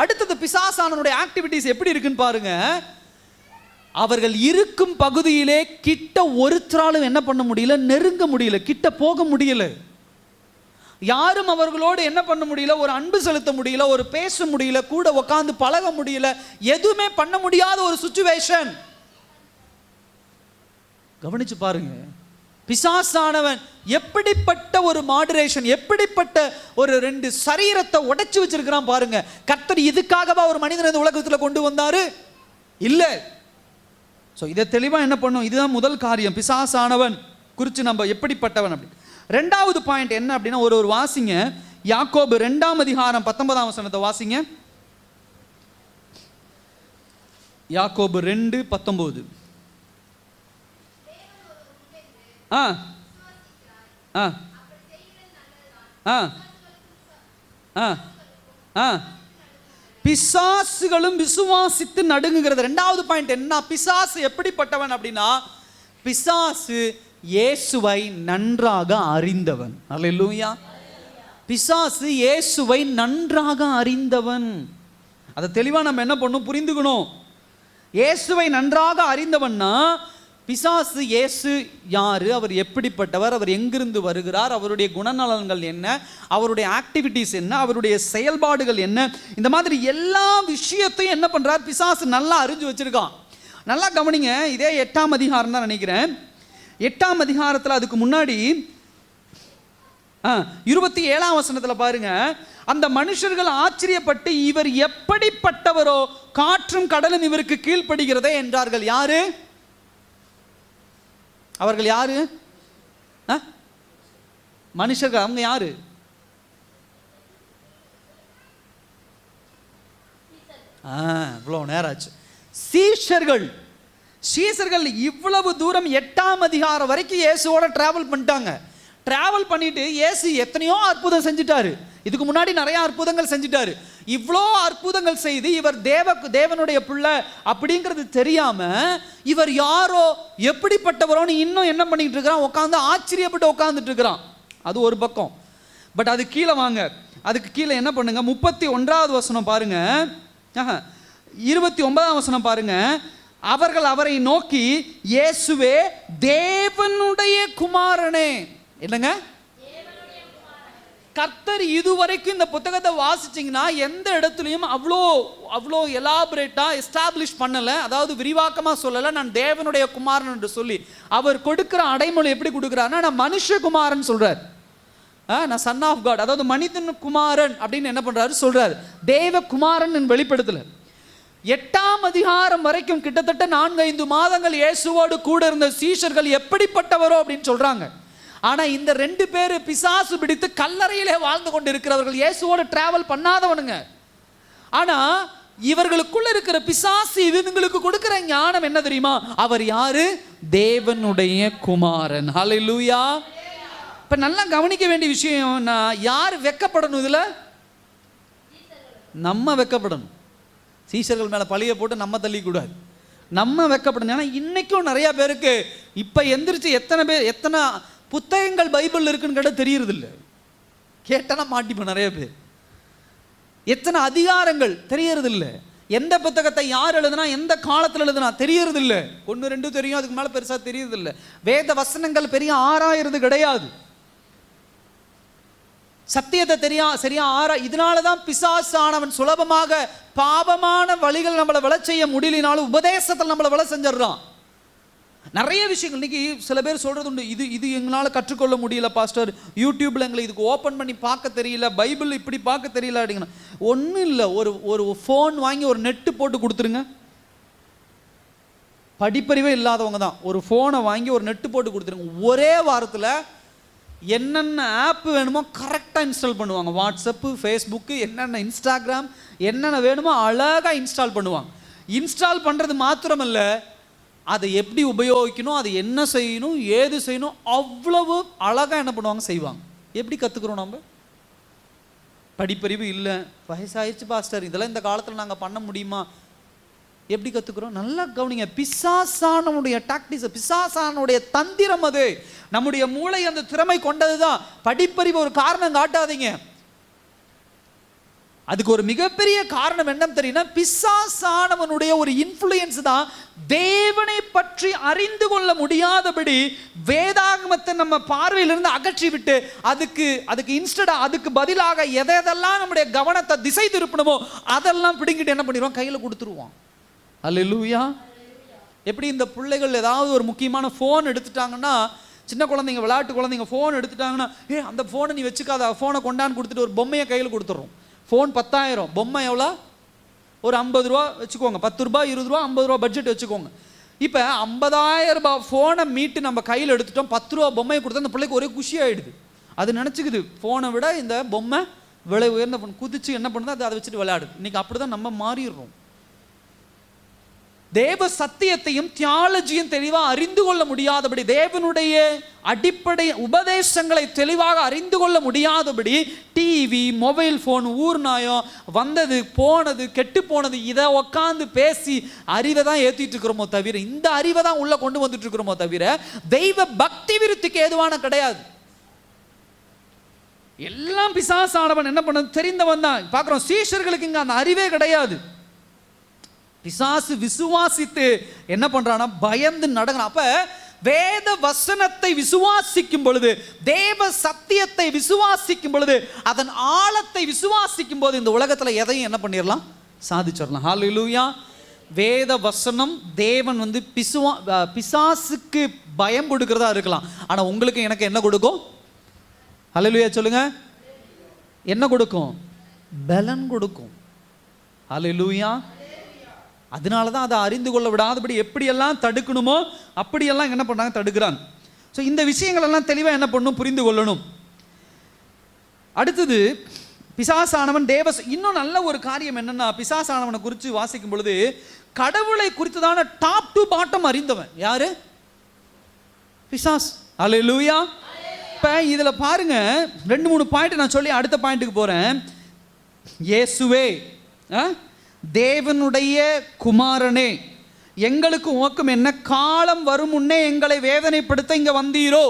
அடுத்தது, பிசாசானவனுடைய ஆக்டிவிட்டிஸ் எப்படி இருக்குன்னு பாருங்க. அவர்கள் இருக்கும் பகுதியிலே கிட்ட ஒருத்தராலும் என்ன பண்ண முடியல, நெருங்க முடியல, கிட்ட போக முடியல. யாரும் அவர்களோடு என்ன பண்ண முடியல, ஒரு அன்பு செலுத்த முடியல, ஒரு பேச முடியல, கூட உட்கார்ந்து பழக முடியல, எதுவுமே பண்ண முடியாத ஒரு சிச்சுவேஷன். கவனிச்சு பாருங்க, பிசாசானவன் எப்படிப்பட்ட ஒரு மாடுரேஷன், எப்படிப்பட்ட ஒரு 2 சரீரத்தை உடைச்சு வச்சிருக்கிறான் பாருங்க. கர்த்தர் இதுக்காகவா ஒரு மனிதன் இந்த உலகத்துல கொண்டு வந்தாரு? இல்ல. இதை தெளிவா என்ன பண்ணும், இதுதான் முதல் காரியம், பிசாசானவன் குறித்து நம்ம எப்படிப்பட்டவன் அப்படி. 2வது பாயிண்ட் என்ன அப்படின்னா, ஒரு வாசிங்க, யாக்கோபு 2ஆம் அதிகாரம் 19ஆம் வசனத்தை வாசிங்க. யாக்கோபு 2:19. பிசாசுகளும் விசுவாசித்து நடுங்குகிறது. 2வது பாயிண்ட் என்ன, பிசாசு எப்படிப்பட்டவன் அப்படின்னா, பிசாசு இயேசுவை நன்றாக அறிந்தவன். அல்லேலூயா. பிசாசு இயேசுவை நன்றாக அறிந்தவன். அதை தெளிவா நம்ம என்ன பண்ணணும், புரிந்துக்கணும். இயேசுவை நன்றாக அறிந்தவன்னா, பிசாசு இயேசு யாரு, அவர் எப்படிப்பட்டவர், அவர் எங்கிருந்து வருகிறார், அவருடைய குணநலன்கள் என்ன, அவருடைய ஆக்டிவிட்டிஸ் என்ன, அவருடைய செயல்பாடுகள் என்ன, இந்த மாதிரி எல்லா விஷயத்தையும் என்ன பண்றார், பிசாசு நல்லா அறிஞ்சு வச்சிருக்கான். நல்லா கவனிங்க, இதே 8ஆம் அதிகாரம் தான் நினைக்கிறேன். 8ஆம் அதிகாரத்தில் அதுக்கு முன்னாடி 27ஆம் வசனத்தில் பாருங்க. அந்த மனுஷர்கள் ஆச்சரியப்பட்டு, இவர் எப்படிப்பட்டவரோ, காற்றும் கடலும் இவருக்கு கீழ்ப்படுகிறதே என்றார்கள். யாரு அவர்கள்? யாரு மனுஷர்கள்? அவங்க யாரு? இவ்வளவு நேரம் ஆச்சு. சீஷர்கள். சீஷர்கள் இவ்வளவு தூரம் 8ஆம் அதிகாரம் வரைக்கும் இயேசுவோட டிராவல் பண்ணிட்டாங்க. டிராவல் பண்ணிட்டு இயேசு எத்தனையோ அற்புதம் செஞ்சுட்டாரு. இதுக்கு முன்னாடி நிறைய அற்புதங்கள் செஞ்சுட்டாரு. இவ்வளோ அற்புதங்கள் செய்து இவர் தேவனுடைய பிள்ளை அப்படிங்கிறது தெரியாம, இவர் யாரோ எப்படிப்பட்டவரோன்னு இன்னும் என்ன பண்ணிட்டு இருக்கிறான், உட்காந்து ஆச்சரியப்பட்டு உட்காந்துட்டு இருக்கிறான். அது ஒரு பக்கம். பட் அது கீழே வாங்க, அதுக்கு கீழே என்ன பண்ணுங்க, 31வது வசனம் பாருங்க, 29ஆம் வசனம் பாருங்க. அவர்கள் அவரை நோக்கி, இயேசுவே தேவனுடைய குமாரனே. என்னங்க, கர்த்தர் இதுவரைக்கும் இந்த புத்தகத்தை வாசிச்சிங்கன்னா எந்த இடத்துலையும் அவ்வளோ எலாபரேட்டா எஸ்டாப்ளிஷ் பண்ணலை, அதாவது விரிவாக்கமாக சொல்லலை, நான் தேவனுடைய குமாரன் என்று சொல்லி. அவர் கொடுக்குற அடைமொழி எப்படி கொடுக்குறாருன்னா, நான் மனுஷகுமாரன் சொல்றார், நான் சன் ஆஃப் காட், அதாவது மனிதன் குமாரன் அப்படின்னு என்ன பண்றாரு சொல்றாரு. தேவ குமாரன் வெளிப்படுத்தல. 8ஆம் அதிகாரம் வரைக்கும் கிட்டத்தட்ட 4-5 மாதங்கள் இயேசுவோடு கூட இருந்த சீஷர்கள் எப்படிப்பட்டவரோ அப்படின்னு சொல்றாங்க. ஆனா இந்த 2 பேர் பிசாசு பிடித்து கல்லறையிலே வாழ்ந்து கொண்டு இருக்கிறவர்கள், இயேசுவோட டிராவல் பண்ணாதவனுங்க. ஆனா இவர்களுக்குள்ள இருக்கிற பிசாசு இவங்களுக்கு கொடுக்கிற ஞானம் என்ன தெரியுமா, அவர் யாரு, தேவனுடைய குமாரன். ஹல்லேலூயா. இப்ப நல்லா கவனிக்க வேண்டிய விஷயம், யார் வெக்கப்படணும் இதுல? நம்ம வெக்கப்படணும். சீஷர்கள் மேலே பழிய போட்டு நம்ம தள்ளிக்கூடாது, நம்ம வெக்கப்படணும். ஏன்னா இன்றைக்கும் நிறையா பேருக்கு இப்போ எந்திரிச்சு எத்தனை புத்தகங்கள் பைபிள் இருக்குன்னு கேட்டால் தெரியறதில்ல. கேட்டால் மாட்டிப்போம் நிறைய பேர். எத்தனை அதிகாரங்கள் தெரியறதில்ல. எந்த புத்தகத்தை யார் எழுதுனா, எந்த காலத்தில் எழுதுனா தெரியறதில்ல. 1-2 தெரியும், அதுக்கு மேலே பெருசாக தெரியறதில்ல. வேத வசனங்கள் பெரிய ஆராயிறது கிடையாது. சத்தியத்தை சரியா இதனால தான் பிசாசானவன் சுலபமாக பாவமான வழிகள் நம்மளை விளை செய்ய முடியலினாலும் உபதேசத்தில் நம்மளை விளை செஞ்சிடறான். நிறைய விஷயங்கள் இன்னைக்கு சில பேர் சொல்றது உண்டு, இது எங்களால் கற்றுக்கொள்ள முடியல பாஸ்டர், யூடியூப்ல எங்களை இதுக்கு ஓப்பன் பண்ணி பார்க்க தெரியல, பைபிள் இப்படி பார்க்க தெரியல அப்படிங்கன்னா. ஒன்றும் இல்லை, ஒரு ஃபோன் வாங்கி ஒரு நெட்டு போட்டு கொடுத்துருங்க. படிப்பறிவே இல்லாதவங்க தான் ஒரு ஃபோனை வாங்கி ஒரு நெட்டு போட்டு கொடுத்துருங்க. ஒரே வாரத்தில் என்னென்ன ஆப் வேணுமோ கரெக்டாக இன்ஸ்டால் பண்ணுவாங்க. வாட்ஸ்அப்பு, ஃபேஸ்புக்கு, என்னென்ன இன்ஸ்டாகிராம், என்னென்ன வேணுமோ அழகாக இன்ஸ்டால் பண்ணுவாங்க. இன்ஸ்டால் பண்ணுறது மாத்திரமல்ல, அதை எப்படி உபயோகிக்கணும், அது என்ன செய்யணும், ஏது செய்யணும், அவ்வளவு அழகாக என்ன பண்ணுவாங்க, செய்வாங்க. எப்படி கற்றுக்குறோம் நம்ம? படிப்பறிவு இல்லை, வயசாகிடுச்சு பாஸ்டர், இதெல்லாம் இந்த காலத்தில் நாங்கள் பண்ண முடியுமா? எப்படி கற்றுக்குறோம்? நல்லா கவனிங்க. பிசாசானுடைய டாக்டிக்ஸ், பிசாசானுடைய தந்திரம் அது. நம்முடைய மூளை அந்த திறமை கொண்டது தான். படிப்பறிவு ஒரு காரணம் காட்டாதீங்க. அதுக்கு ஒரு மிகப்பெரிய காரணம் என்னன்னு தெரியும்னா, பிசாசானவனுடைய ஒரு இன்ஃப்ளூயன்ஸ் தான். தேவனை பற்றி அறிந்து கொள்ள முடியாதபடி வேதாகமத்தை நம்ம பார்வையிலிருந்து அகற்றி விட்டு அதுக்கு இன்ஸ்டடா அதுக்கு பதிலாக எதெல்லாம் நம்முடைய கவனத்தை திசை திருப்பணுமோ அதெல்லாம் பிடிங்கிட்டு என்ன பண்ணிடுவோம், கையில் கொடுத்துருவோம். அல்லேலூயா. எப்படி இந்த பிள்ளைகள் ஏதாவது ஒரு முக்கியமான ஃபோன் எடுத்துட்டாங்கன்னா, சின்ன குழந்தைங்க, விளையாட்டு குழந்தைங்க ஃபோன் எடுத்துட்டாங்கன்னா, அந்த ஃபோனை நீ வச்சுக்காத, ஃபோனை கொண்டான்னு கொடுத்துட்டு ஒரு பொம்மையை கையில் கொடுத்துட்றோம். ஃபோன் 10,000, பொம்மை எவ்வளோ? ஒரு 50 ரூபா வச்சுக்கோங்க. 10 ரூபா 20 ரூபா 50 ரூபா பட்ஜெட் வச்சுக்கோங்க. இப்போ 50,000 ரூபாய் ஃபோனை மீட்டு நம்ம கையில் எடுத்துட்டோம், 10 ரூபா பொம்மையை கொடுத்தா அந்த பிள்ளைக்கு ஒரே குஷி ஆகிடுது. அது நினச்சிக்குது ஃபோனை விட இந்த பொம்மை விலை உயர்ந்த பொண்ணு, குதிச்சு என்ன பண்ணுது, அதை வச்சுட்டு விளையாடுது. இன்றைக்கி அப்படி தான் நம்ம மாறிடுறோம். தேவ சத்தியத்தையும் தியாலஜியும் தெளிவாக அறிந்து கொள்ள முடியாதபடி, தேவனுடைய அடிப்படை உபதேசங்களை தெளிவாக அறிந்து கொள்ள முடியாதபடி டிவி, மொபைல் ஃபோன், ஊர் நாயம், வந்தது போனது கெட்டு போனது, இதை உக்காந்து பேசி அறிவை தான் ஏற்றிட்டு இருக்கிறோமோ தவிர, இந்த அறிவை தான் உள்ள கொண்டு வந்துட்டு இருக்கிறோமோ தவிர தெய்வ பக்தி விருத்திக்கு ஏதுவான கிடையாது. எல்லாம் பிசாசானவன் என்ன பண்ண தெரிந்தவன் தான் பார்க்குறோம். சீஷர்களுக்கு இங்கே அந்த அறிவே கிடையாது. பிசாசு விசுவாசித்து என்ன பண்றானா, பயந்து நடக்கிறான். அப்ப வேத வசனத்தை விசுவாசிக்கும் பொழுது, தேவ சத்தியத்தை விசுவாசிக்கும் பொழுது, அதன் ஆழத்தை விசுவாசிக்கும் போது இந்த உலகத்துல எதையும் என்ன பண்ணிடலாம், சாதிச்சிடலாம். ஹல்லேலூயா. வேத வசனம் தேவன் பிசாசுக்கு பயம் கொடுக்கிறதா இருக்கலாம், ஆனா உங்களுக்கு எனக்கு என்ன கொடுக்கும்? ஹல்லேலூயா சொல்லுங்க. என்ன கொடுக்கும்? பலன் கொடுக்கும். ஹல்லேலூயா. அதனால தான் அதை அறிந்து கொள்ள விடாதபடி எப்படியெல்லாம் தடுக்கணுமோ அப்படியெல்லாம் என்ன பண்ணுறாங்க, தடுக்கிறாங்க. ஸோ இந்த விஷயங்களெல்லாம் தெளிவாக என்ன பண்ணணும், புரிந்து கொள்ளணும். அடுத்தது பிசாசானவன் இன்னும் நல்ல ஒரு காரியம் என்னன்னா, பிசாசானவனை குறித்து வாசிக்கும் பொழுது கடவுளை குறித்துதான டாப் டு பாட்டம் அறிந்தவன் யாரு? பிசாஸ். அல்லேலூயா. இப்போ இதில் பாருங்க 2-3 பாயிண்ட் நான் சொல்லி அடுத்த பாயிண்ட்டுக்கு போகிறேன். இயேசுவே தேவனுடைய குமாரனே, எங்களுக்கு உமக்கும் என்ன காலம் வரும் முன்னே எங்களை வேதனைப்படுத்த இங்க வந்தீரோ.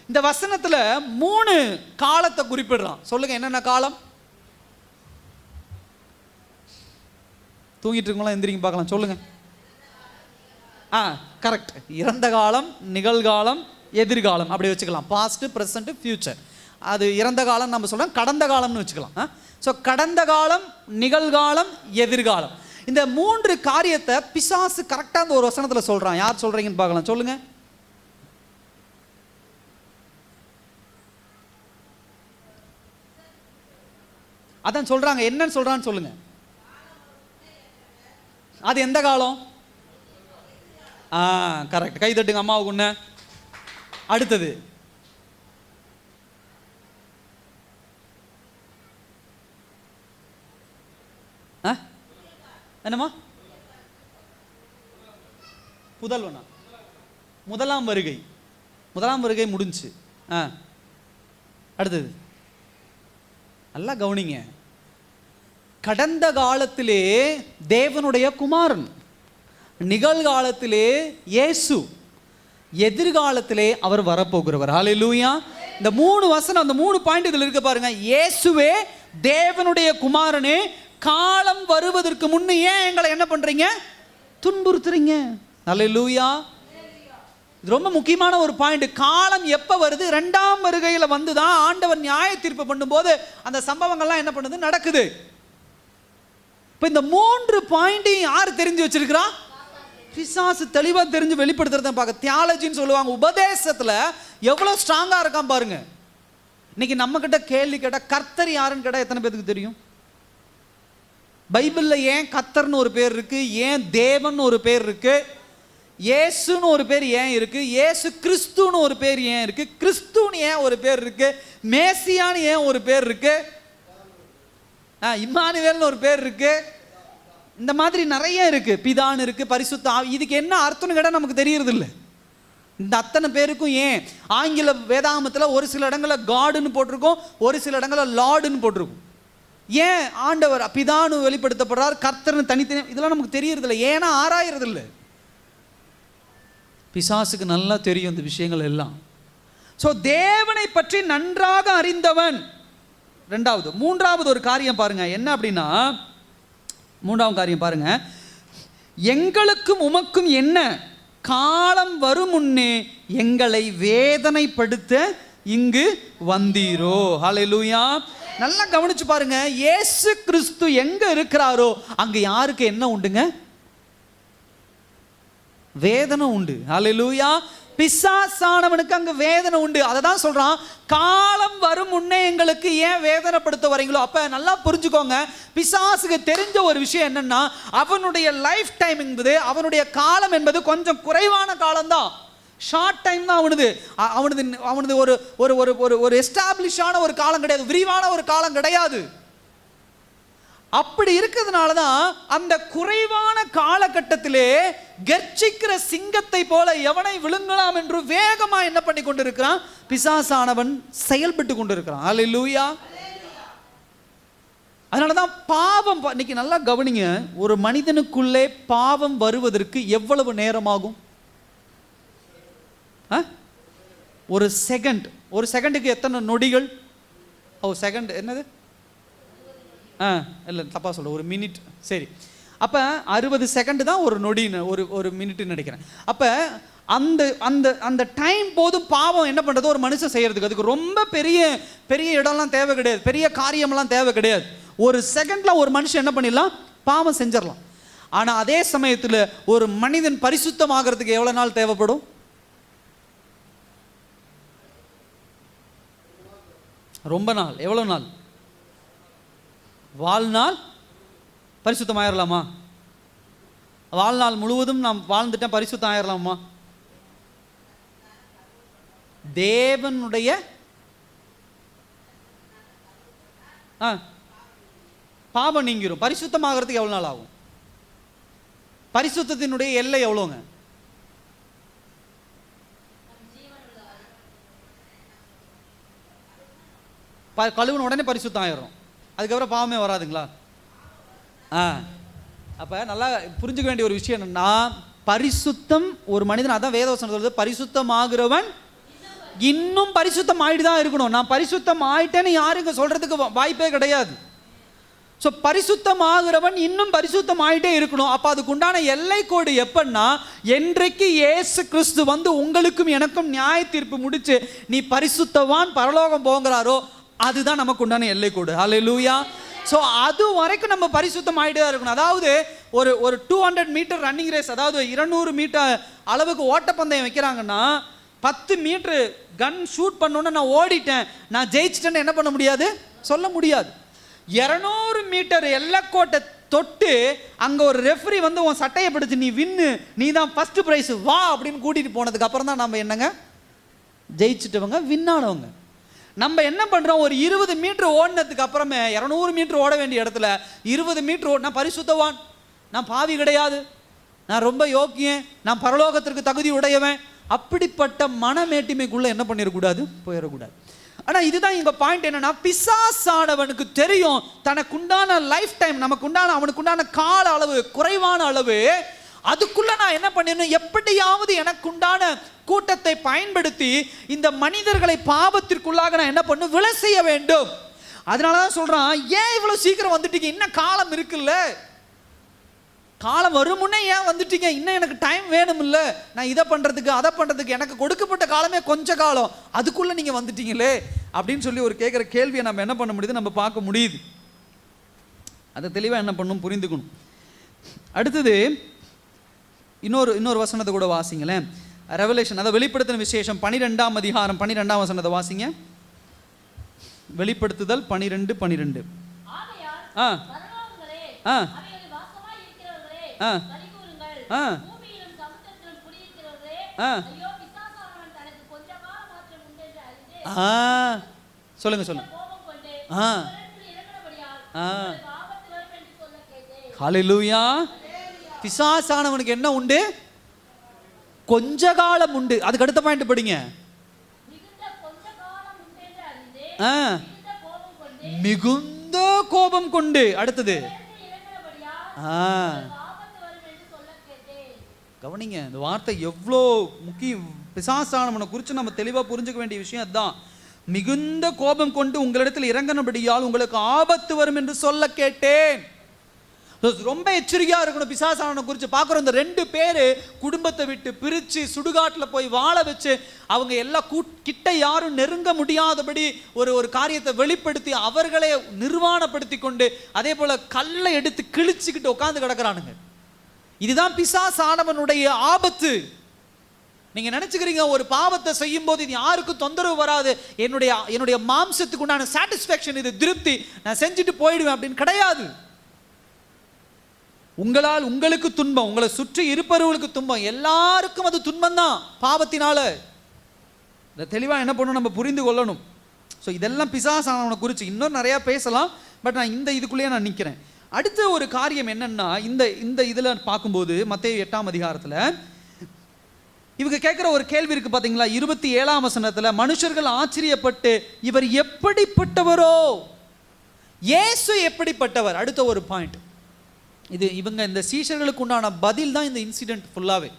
இந்த வசனத்துல 3 காலத்தை குறிப்பிடுறான். சொல்லுங்க என்னென்ன காலம்? தூங்கிட்டு இருக்கோங்களா, எந்திரிங்க பார்க்கலாம். சொல்லுங்க. கரெக்ட். இறந்த காலம், நிகழ்காலம், எதிர்காலம் அப்படி வச்சுக்கலாம். Past, present, future. அது இறந்த காலம் நம்ம சொல்றோம், கடந்த காலம்னு வச்சுக்கலாம். ஸோ கடந்த காலம், நிகழ்காலம், எதிர்காலம், இந்த 3 காரியத்தை பிசாசு கரெக்டாக அந்த ஒரு வசனத்தில் சொல்றான். யார் சொல்றீங்கன்னு பார்க்கலாம். சொல்லுங்க. அதான் சொல்றாங்க. என்னன்னு சொல்றான்னு சொல்லுங்க. அது எந்த காலம்? கரெக்ட். கை தட்டுங்க அம்மாவுக்கு. ஒன்று. அடுத்தது என்னம்மா? புதல்வனா? முதலாம் வருகை. முதலாம் வருகை முடிஞ்சு. அடுத்தது நல்லா கவனிங்க. கடந்த காலத்திலே தேவனுடைய குமாரன், நிகழ்காலத்திலே இயேசு, எதிர்காலத்திலே அவர் வரப்போகிறவர். ஹல்லேலூயா. இந்த 3 வசனம், அந்த 3 பாயிண்ட் இதில் இருக்க பாருங்க. இயேசுவே தேவனுடைய குமாரனே, காலம் வருவதற்கு முன்னே ஏன் எங்களை என்ன பண்றீங்க, துன்புறுத்துறீங்க. ஹல்லேலூயா. இது ரொம்ப முக்கியமான ஒரு பாயிண்ட். காலம் எப்ப வருது? 2ஆம் வருகையில் வந்துதான் ஆண்டவர் நியாய தீர்ப்பு பண்ணும்போது அந்த சம்பவங்கள்லாம் என்ன பண்ணுது, நடக்குது. இப்ப இந்த 3 பாயிண்டையும் யார் தெரிஞ்சு வச்சிருக்கிறா? பிசாசு தெளிவா தெரிஞ்சு வெளிப்படுத்துறத பார்க்க. தியாலஜின்னு சொல்லுவாங்க. உபதேசத்துல எவ்வளவு ஸ்ட்ராங்கா இருக்கான் பாருங்க. இன்னைக்கு நம்ம கிட்ட கேள்வி கேட்டா கர்த்தர் யாருன்னு கேட்டா எத்தனை பேருக்கு தெரியும்? பைபிள்ல ஏன் கர்த்தர்னு ஒரு பேர் இருக்கு, ஏன் தேவன் ஒரு பேர் இருக்கு, இயேசுன்னு ஒரு பேர் ஏன் இருக்கு, இயேசு கிறிஸ்துன்னு ஒரு பேர் ஏன் இருக்கு, கிறிஸ்துன்னு ஏன் ஒரு பேர் இருக்கு, மேசியான்னு ஏன் ஒரு பேர் இருக்கு, இம்மானுவேல்னு ஒரு பேர் இருக்கு, இந்த மாதிரி நிறைய இருக்கு, பிதான்னு இருக்கு, பரிசுத்த ஆவி. இதுக்கு என்ன அர்த்தம்னு கேட்டால் நமக்கு தெரியறது இல்லை. இந்த அத்தனை பேருக்கும் ஏன் ஆங்கில வேதாகமத்தில் ஒரு சில இடங்களில் காடுன்னு போட்டிருக்கோம், ஒரு சில இடங்களில் லார்டுன்னு போட்டிருக்கும். ஏன் ஆண்டவர் பிதான்னு வெளிப்படுத்தப்படுறார், கர்த்தர்னு தனித்தனி, இதெல்லாம் நமக்கு தெரியறது இல்லை. ஏன்னா ஆராயறது இல்லை. பிசாசுக்கு நல்லா தெரியும் இந்த விஷயங்கள் எல்லாம். ஸோ தேவனை பற்றி நன்றாக அறிந்தவன். ரெண்டாவது. மூன்றாவது ஒரு காரியம் பாருங்க, என்ன அப்படின்னா, மூன்றாவது காரியம் பாருங்க, எங்களுக்கும் உமக்கும் என்ன, காலம் வரும் முன்னே எங்களை வேதனைப்படுத்த இங்கு வந்தீரோ. ஹல்லேலூயா. நல்லா கவனிச்சு பாருங்க. இயேசு கிறிஸ்து எங்க இருக்கிறாரோ அங்க யாருக்கு என்ன உண்டுங்க, வேதனை உண்டு. ஹல்லேலூயா. பிசாசானவனுக்கு அங்க வேதனை உண்டு. அதை தான் சொல்றான், காலம் வரும் முன்னே எங்களுக்கு ஏன் வேதனைப்படுத்த வரீங்களோ. அப்ப நல்லா புரிஞ்சுக்கோங்க, பிசாசுக்கு தெரிஞ்ச ஒரு விஷயம் என்னன்னா, அவனுடைய லைஃப் டைம் என்பது, அவனுடைய காலம் என்பது கொஞ்சம் குறைவான காலம்தான், ஷார்ட் டைம் தான் அவனுது. அவனது ஒரு ஒரு ஒரு ஒரு எஸ்டாப்ளிஷான ஒரு காலம் கிடையாது, விரிவான ஒரு காலம் கிடையாது. அப்படி இருக்கிறதுனால தான் அந்த குறைவான காலகட்டத்திலே கர்ச்சிக்கிற சிங்கத்தை போல எவனை விழுங்கலாம் என்று வேகமா என்ன பண்ணி கொண்டிருக்கிறான், பிசாசானவன் செயல்பட்டு கொண்டிருக்கிறான். ஹல்லேலூயா. அதனாலதான் பாவம், இன்னைக்கு நல்லா கவனிங்க, ஒரு மனிதனுக்குள்ளே பாவம் வருவதற்கு எவ்வளவு நேரமாகும்? ஒரு செகண்ட். ஒரு செகண்டுக்கு எத்தனை நொடிகள்? செகண்ட் என்னது, இல்லை தப்பா சொல்ல, ஒரு மினிட். சரி, அப்போ 60 செகண்ட் தான் ஒரு நொடின்னு, ஒரு மினிட்னு நினைக்கிறேன். அப்போ அந்த அந்த அந்த டைம் போதும் பாவம் என்ன பண்ணுறது, ஒரு மனுஷன் செய்யறதுக்கு. அதுக்கு ரொம்ப பெரிய பெரிய இடம்லாம் தேவை கிடையாது, பெரிய காரியம்லாம் தேவை கிடையாது. ஒரு செகண்டில் ஒரு மனுஷன் என்ன பண்ணிடலாம், பாவம் செஞ்சிடலாம். ஆனால் அதே சமயத்தில் ஒரு மனிதன் பரிசுத்தமாகிறதுக்கு எவ்வளோ நாள் தேவைப்படும்? ரொம்ப நாள். எவ்வளோ நாள்? வாழ்நாள். பரிசுத்தம் ஆயிரலாமா? வாழ்நாள் முழுவதும் நாம் வாழ்ந்துட்டேன், பரிசுத்தம் ஆயிரலாமா? தேவனுடைய பாவம் நீங்கிரும். பரிசுத்தமாகிறதுக்கு எவ்வளவு நாள் ஆகும்? பரிசுத்தத்தினுடைய எல்லை எவ்வளோங்க? கழுவுன உடனே பரிசுத்தம் ஆயிரும், அதுக்கப்புறம் பாவமே வராதுங்களா? அப்போ நல்லா புரிஞ்சுக்க வேண்டிய ஒரு விஷயம் என்னன்னா, பரிசுத்தம் ஒரு மனிதன், அதான் வேதவசனம் சொல்றது, பரிசுத்தமாகிறவன் இன்னும் பரிசுத்தம் ஆயிட்டு தான் இருக்கணும். நான் பரிசுத்தம் ஆயிட்டேன்னு யாருக்கு சொல்றதுக்கு வாய்ப்பே கிடையாது. ஸோ பரிசுத்தமாகிறவன் இன்னும் பரிசுத்தம் ஆயிட்டே இருக்கணும். அப்போ அதுக்கு உண்டான எல்லை கோடு எப்பன்னா, என்றைக்கு இயேசு கிறிஸ்து வந்து உங்களுக்கும் எனக்கும் நியாய தீர்ப்பு முடிச்சு நீ பரிசுத்தவான் பரலோகம் போங்கிறாரோ, அதுதான் நமக்கு உண்டான எல்லை கோடு. ஹல்லேலூயா. ஸோ அது வரைக்கும் நம்ம பரிசுத்தம் ஆகிட்டே தான் இருக்கணும். அதாவது ஒரு 200 மீட்டர் ரன்னிங் ரேஸ், அதாவது 200 மீட்டர் அளவுக்கு ஓட்டப்பந்தயம் வைக்கிறாங்கன்னா, 10 மீட்டர் கன் ஷூட் பண்ணோன்னா நான் ஓடிட்டேன், நான் ஜெயிச்சிட்டேன்னு என்ன பண்ண முடியாது, சொல்ல முடியாது. 200 மீட்டர் எல்லைக்கோட்டை தொட்டு அங்கே ஒரு ரெஃப்ரி வந்து உன் சட்டையை பிடிச்சு நீ வின்னு, நீ தான் ஃபர்ஸ்ட் ப்ரைஸ் வா அப்படின்னு கூட்டிகிட்டு போனதுக்கு அப்புறம் தான் நம்ம என்னங்க ஜெயிச்சிட்டவங்க, வின்னானவங்க. நம்ம என்ன பண்ணுறோம், ஒரு 20 மீட்டர் ஓடினதுக்கு அப்புறமே 200 மீட்டர் ஓட வேண்டிய இடத்துல 20 மீட்டர் ஓடினா பரிசுத்தவான், நான் பாவி கிடையாது, நான் ரொம்ப யோக்கியன், நான் பரலோகத்திற்கு தகுதி உடையவன், அப்படிப்பட்ட மனமேட்டிமைக்குள்ளே என்ன பண்ணிடக்கூடாது, போயிடக்கூடாது. ஆனா இதுதான் இங்க பாயிண்ட் என்னன்னா, பிசாசானவனுக்கு தெரியும் தனக்குண்டான லைஃப் டைம், நமக்குண்டான அவனுக்குண்டான கால அளவு குறைவான அளவு, அதுக்குள்ள நான் என்ன பண்ணிடணும், எப்படியாவது எனக்குண்டான கூட்டத்தை பயன்படுத்தி இந்த மனிதர்களை பாவத்திற்குள்ளாக நான் என்ன பண்ணணும், விழ செய்ய வேண்டும். அதனாலதான் சொல்றான், ஏன் இவ்வளவு சீக்கிரம் வந்துட்டீங்க, இன்னும் காலம் இருக்குல்ல, காலம் வரும் முன்னே ஏன் வந்துட்டீங்க, இன்னும் எனக்கு டைம் வேணும் இல்ல, நான் இதை பண்றதுக்கு அதை பண்றதுக்கு எனக்கு கொடுக்கப்பட்ட காலமே கொஞ்ச காலம், அதுக்குள்ள நீங்க வந்துட்டீங்களே அப்படின்னு சொல்லி ஒரு கேட்குற கேள்வியை நம்ம என்ன பண்ண முடியுது, நம்ம பார்க்க முடியுது. அதை தெளிவாக என்ன பண்ணணும், புரிந்துக்கணும். அடுத்தது இன்னொரு வசனத்தை கூட வாசிங்களேன். ரெவலேஷன், அதை வெளிப்படுத்தின விசேஷம் 12ஆம் அதிகாரம் 12ஆம் வசனத்தை வாசிங்க. வெளிப்படுத்துதல் 12:12. சொல்லுங்க சொல்லுங்க. ஹல்லேலூயா. பிசாசானவனுக்கு என்ன உண்டு, கொஞ்ச காலம் உண்டு. அதுக்கு அடுத்த பாயிண்ட் படிங்க. மிகுந்த கோபம் கொண்டு. அடுத்தது கவனிங்க, இந்த வார்த்தை எவ்வளோ முக்கிய. பிசாசானவனை குறித்து நம்ம தெளிவாக புரிஞ்சுக்க வேண்டிய விஷயம் அதுதான். மிகுந்த கோபம் கொண்டு உங்களிடத்தில் இறங்கினபடியால் உங்களுக்கு ஆபத்து வரும் என்று சொல்ல கேட்டேன். ரொம்ப எச்சரிக்கையா இருக்கணும். பிசாசானவனை குறித்து பார்க்குறோம். இந்த 2 பேர் குடும்பத்தை விட்டு பிரித்து சுடுகாட்டில் போய் வாழ வச்சு அவங்க எல்லாம் கிட்ட யாரும் நெருங்க முடியாதபடி ஒரு காரியத்தை வெளிப்படுத்தி அவர்களை நிர்வாணப்படுத்தி கொண்டு அதே போல கல்லை எடுத்து கிழிச்சுக்கிட்டு உட்காந்து கிடக்கிறானுங்க. இதுதான் பிசாசானவனுடைய ஆபத்து. நீங்க நினைச்சுக்கிறீங்க ஒரு பாவத்தை செய்யும் போது இது யாருக்கும் தொந்தரவு வராது, என்னுடைய மாம்சத்துக்கு உண்டான சாட்டிஸ்ஃபேக்ஷன், இது திருப்தி, நான் செஞ்சுட்டு போயிடுவேன் அப்படின்னு கிடையாது. உங்களால் உங்களுக்கு துன்பம், உங்களை சுற்றி இருப்பவர்களுக்கு துன்பம், எல்லாருக்கும் அது துன்பம் தான் பாவத்தினால. இதை தெளிவாக என்ன பண்ணணும், நம்ம புரிந்து கொள்ளணும். ஸோ இதெல்லாம் பிசாசானவனை குறித்து இன்னும் நிறையா பேசலாம், பட் நான் இந்த இதுக்குள்ளேயே நான் நிற்கிறேன். அடுத்த ஒரு காரியம் என்னன்னா, இந்த இதில் பார்க்கும்போது மத்தேயு 8ஆம் அதிகாரத்தில் இவங்க கேட்குற ஒரு கேள்வி இருக்கு பார்த்தீங்களா, 27ஆம் வசனத்தில் மனுஷர்கள் ஆச்சரியப்பட்டு இவர் எப்படிப்பட்டவரோ, இயேசு எப்படிப்பட்டவர். அடுத்த ஒரு பாயிண்ட் இது, இவங்க இந்த சீஷர்களுக்கு உண்டான பதில் தான் இந்த இன்சிடென்ட் ஃபுல்லாகவே.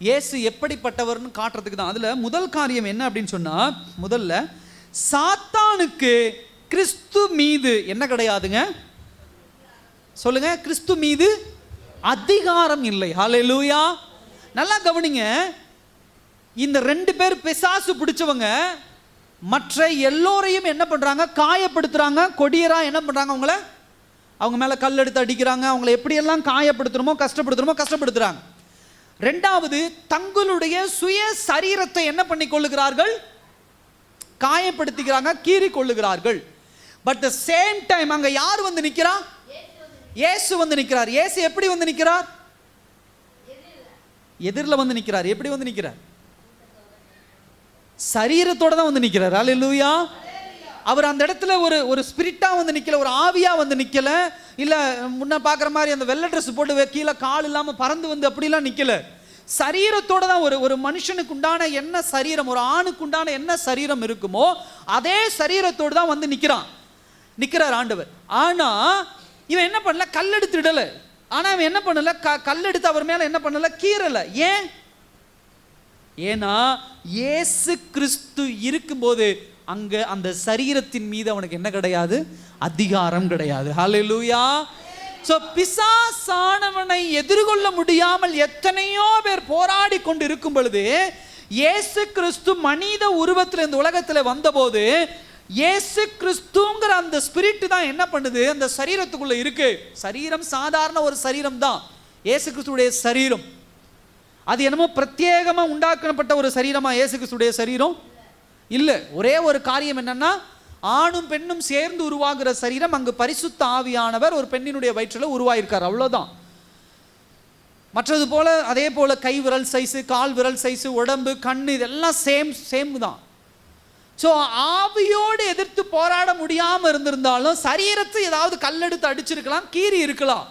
இயேசு எப்படிப்பட்டவர்னு காட்டுறதுக்கு தான். அதில் முதல் காரியம் என்ன அப்படின்னு சொன்னால், முதல்ல சாத்தானுக்கு கிறிஸ்து மீது என்ன கிடையாதுங்க, சொல்லுங்க, கிறிஸ்து மீது அதிகாரம் இல்லை. ஹல்லேலூயா. நல்லா கவனிங்க, இந்த 2 பேர் பிசாசு பிடிச்சவங்க மற்ற எல்லோரையும் என்ன பண்றாங்க, காயப்படுத்துறாங்க. கொடியரா என்ன பண்றாங்க, அவங்க மேல கல் எடுத்து அடிக்கிறாங்க, அவங்களை எப்படியெல்லாம் காயப்படுத்தணுமோ கஷ்டப்படுத்துறாங்க. 2வது, தங்களுடைய சுய சரீரத்தை என்ன பண்ணி கொள்ளுகிறார்கள், காயப்படுத்திக்கிறாங்க, கீறி கொள்ளுகிறார்கள். பட் த சேம் டைம் அங்க யார் வந்து நிக்கிறா, இயேசு வந்து நிற்கிறார். இயேசு எப்படி வந்து நிற்கிறார், எதிரில் வந்து நிற்கிறார். எப்படி வந்து நிற்கிறார், சரீரத்தோட தான் வந்து நிற்கிறார். அல்லேலூயா. அவர் அந்த இடத்துல ஒரு ஸ்பிரிட்டா வந்து நிக்கல, ஒரு ஆவியா வந்து நிக்கல, இல்ல முன்ன பாக்குற மாதிரி அந்த வெள்ளை ட்ரெஸ் போட்டு கீழே கால் இல்லாம பறந்து வந்து அப்படிலாம் நிக்கல. சரீரத்தோட தான் ஒரு மனுஷனுக்கு உண்டான என்ன சரீரம், ஒரு ஆணுக்கு உண்டான என்ன சரீரம் இருக்குமோ அதே சரீரத்தோடு தான் வந்து நிக்கிறார் ஆண்டவர். ஆனா இவன் என்ன பண்ணல, கல் எடுத்து இடல. ஆனா அவன் என்ன பண்ணல, கல் எடுத்து அவர் மேல என்ன பண்ணல, கீறல. ஏன்னா இயேசு கிறிஸ்து இருக்கும்போது அங்க அந்த சரீரத்தின் மீது அவனுக்கு என்ன கிடையாது, அதிகாரம் கிடையாது. ஹல்லேலூயா. சோ பிசாசானவனை எதிர்கொள்ள முடியாமல் எத்தனையோ பேர் போராடி கொண்டு இருக்கும் பொழுது, இயேசு கிறிஸ்து மனித உருவத்தில் இந்த உலகத்தில் வந்தபோது இயேசு கிறிஸ்துங்கிற அந்த ஸ்பிரிட் தான் என்ன பண்ணுது, அந்த சரீரத்துக்குள்ள இருக்கு. சரீரம் சாதாரண ஒரு சரீரம் தான், இயேசு கிறிஸ்துடைய சரீரம். அது என்னமோ பிரத்யேகமா உண்டாக்கப்பட்ட ஒரு சரீரமா இயேசு கிறிஸ்துடைய சரீரம் இல்ல. ஒரே ஒரு காரியம் என்னன்னா, ஆணும் பெண்ணும் சேர்ந்து உருவாகிற சரீரம். அங்கு பரிசுத்த ஆவியானவர் ஒரு பெண்ணினுடைய வயிற்றில் உருவாயிருக்கார், அவ்வளவுதான். மற்றது போல அதே போல கை விரல் சைஸு, கால் விரல் சைஸு, உடம்பு, கண்ணு, இதெல்லாம் சேம் தான். ஸோ ஆவியோடு எதிர்த்து போராட முடியாமல் இருந்திருந்தாலும் சரீரத்தை ஏதாவது கல்லெடுத்து அடிச்சிருக்கலாம், கீறி இருக்கலாம்.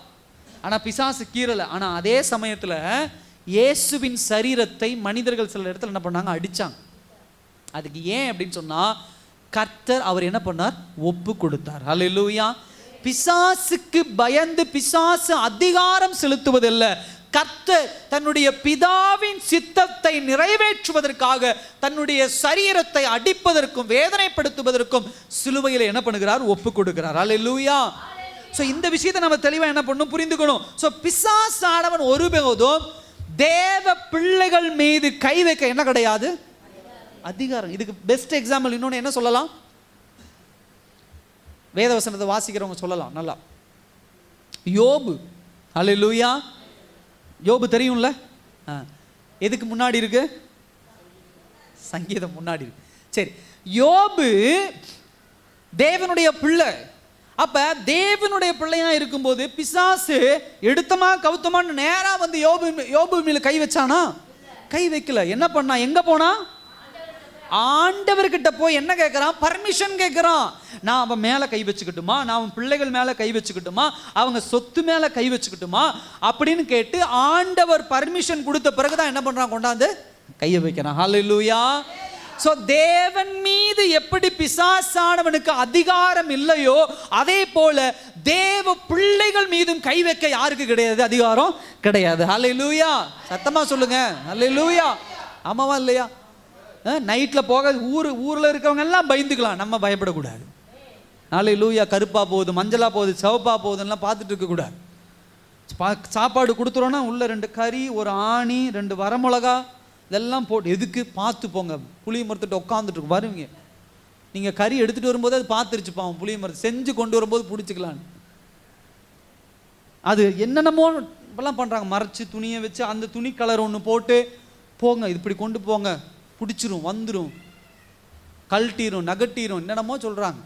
ஆனால் பிசாசு கீறலை. ஆனால் அதே சமயத்தில் இயேசுவின் சரீரத்தை மனிதர்கள் சில இடத்துல என்ன பண்ணாங்க, அடித்தாங்க. அதுக்கு ஏன் அப்படின்னு சொன்னால், கர்த்தர் அவர் என்ன பண்ணார்? ஒப்பு கொடுத்தார். ஹல்லேலூயா. பிசாசுக்கு பயந்து பிசாசு அதிகாரம் செலுத்துவதில்லை. கர்த்தர் தன்னுடைய பிதாவின் சித்தத்தை நிறைவேற்றுவதற்காக தன்னுடைய சரீரத்தை அடிப்பதற்கும் வேதனைப்படுத்துவதற்கும் சிலுவையில் என்ன பண்ணுகிறார்? ஒப்பு கொடுக்கிறார். ஹல்லேலூயா. சோ இந்த விஷயத்தை நம்ம தெளிவா என்ன பண்ணணும்? புரிந்துக்கணும். சோ பிசாசானவன் ஒருபோதும் தேவ பிள்ளைகள் மீது கை வைக்க என்ன கிடையாது? அதிகாரம். இதுக்கு பெஸ்ட் எக்ஸாம்பிள் இன்னொன்னு என்ன சொல்லலாம்? வேதவசனத்தை வாசிக்கிறவங்க சொல்லலாம் நல்லா. யோபு. ஹல்லேலூயா. யோபு தெரியும்ல? எதுக்கு முன்னாடி இருக்கு? சங்கீதம் முன்னாடி இருக்கு. சரி, யோபு தேவனுடைய பிள்ளை. அப்ப தேவனுடைய பிள்ளையா இருக்கும்போது பிசாசு எடுத்தமா கவுத்தமான்னு நேரா வந்து யோபு மேல கை வச்சானா? கை வைக்கல. என்ன பண்ணா? எங்க போனா? ஆண்டவர்கிட்ட போய் என்ன கேட்கிறான்? பர்மிஷன் கேட்கிறான். நான் அவன் மேல கை வச்சுக்கிட்டுமா? நான் அவன் பிள்ளைகள் மேல கை வச்சுக்கிட்டுமா? அவங்க சொத்து மேல கை வச்சுக்கிட்டுமா அப்படின்னு கேட்டு ஆண்டவர் பர்மிஷன் கொடுத்த பிறகுதான் என்ன பண்றான்? கொண்டாந்து கையை வைக்கிறான். ஹல்லேலூயா. சோ தேவன் மீது எப்படி பிசாசானவனுக்கு அதிகாரம் இல்லையோ அதே போல தேவ பிள்ளைகள் மீதும் கை வைக்க யாருக்கு கிடையாது? அதிகாரம் கிடையாது. ஹல்லேலூயா. சத்தமா சொல்லுங்க. ஹல்லேலூயா. ஆமாவா இல்லையா? நைட்ல போக ஊர்ல இருக்கவங்க எல்லாம் பயந்துக்கலாம், நம்ம பயப்படக்கூடாது. ஹல்லேலூயா. கருப்பா போகுது, மஞ்சளா போகுது, சிவப்பா போகுதுன்னா பார்த்துட்டு இருக்க கூடாது. சாப்பாடு கொடுத்துறோன்னா உள்ள 2 கறி, ஒரு ஆணி, 2 வரமிளகா இதெல்லாம் போட்டு எதுக்கு பார்த்து போங்க. புளிய மரத்துட்டு உட்காந்துட்டு வருவீங்க. நீங்க கறி எடுத்துட்டு வரும்போது அது பார்த்துருச்சுப்பான். புளிய மரத்து செஞ்சு கொண்டு வரும்போது பிடிச்சிக்கலான்னு அது என்னென்னமோ இப்பெல்லாம் பண்றாங்க. மறைச்சு துணியை வச்சு அந்த துணி கலர் ஒன்று போட்டு போங்க, இப்படி கொண்டு போங்க, பிடிச்சிரும், வந்துடும், கழட்டிரும், நகட்டிரும், என்னென்னமோ சொல்றாங்க.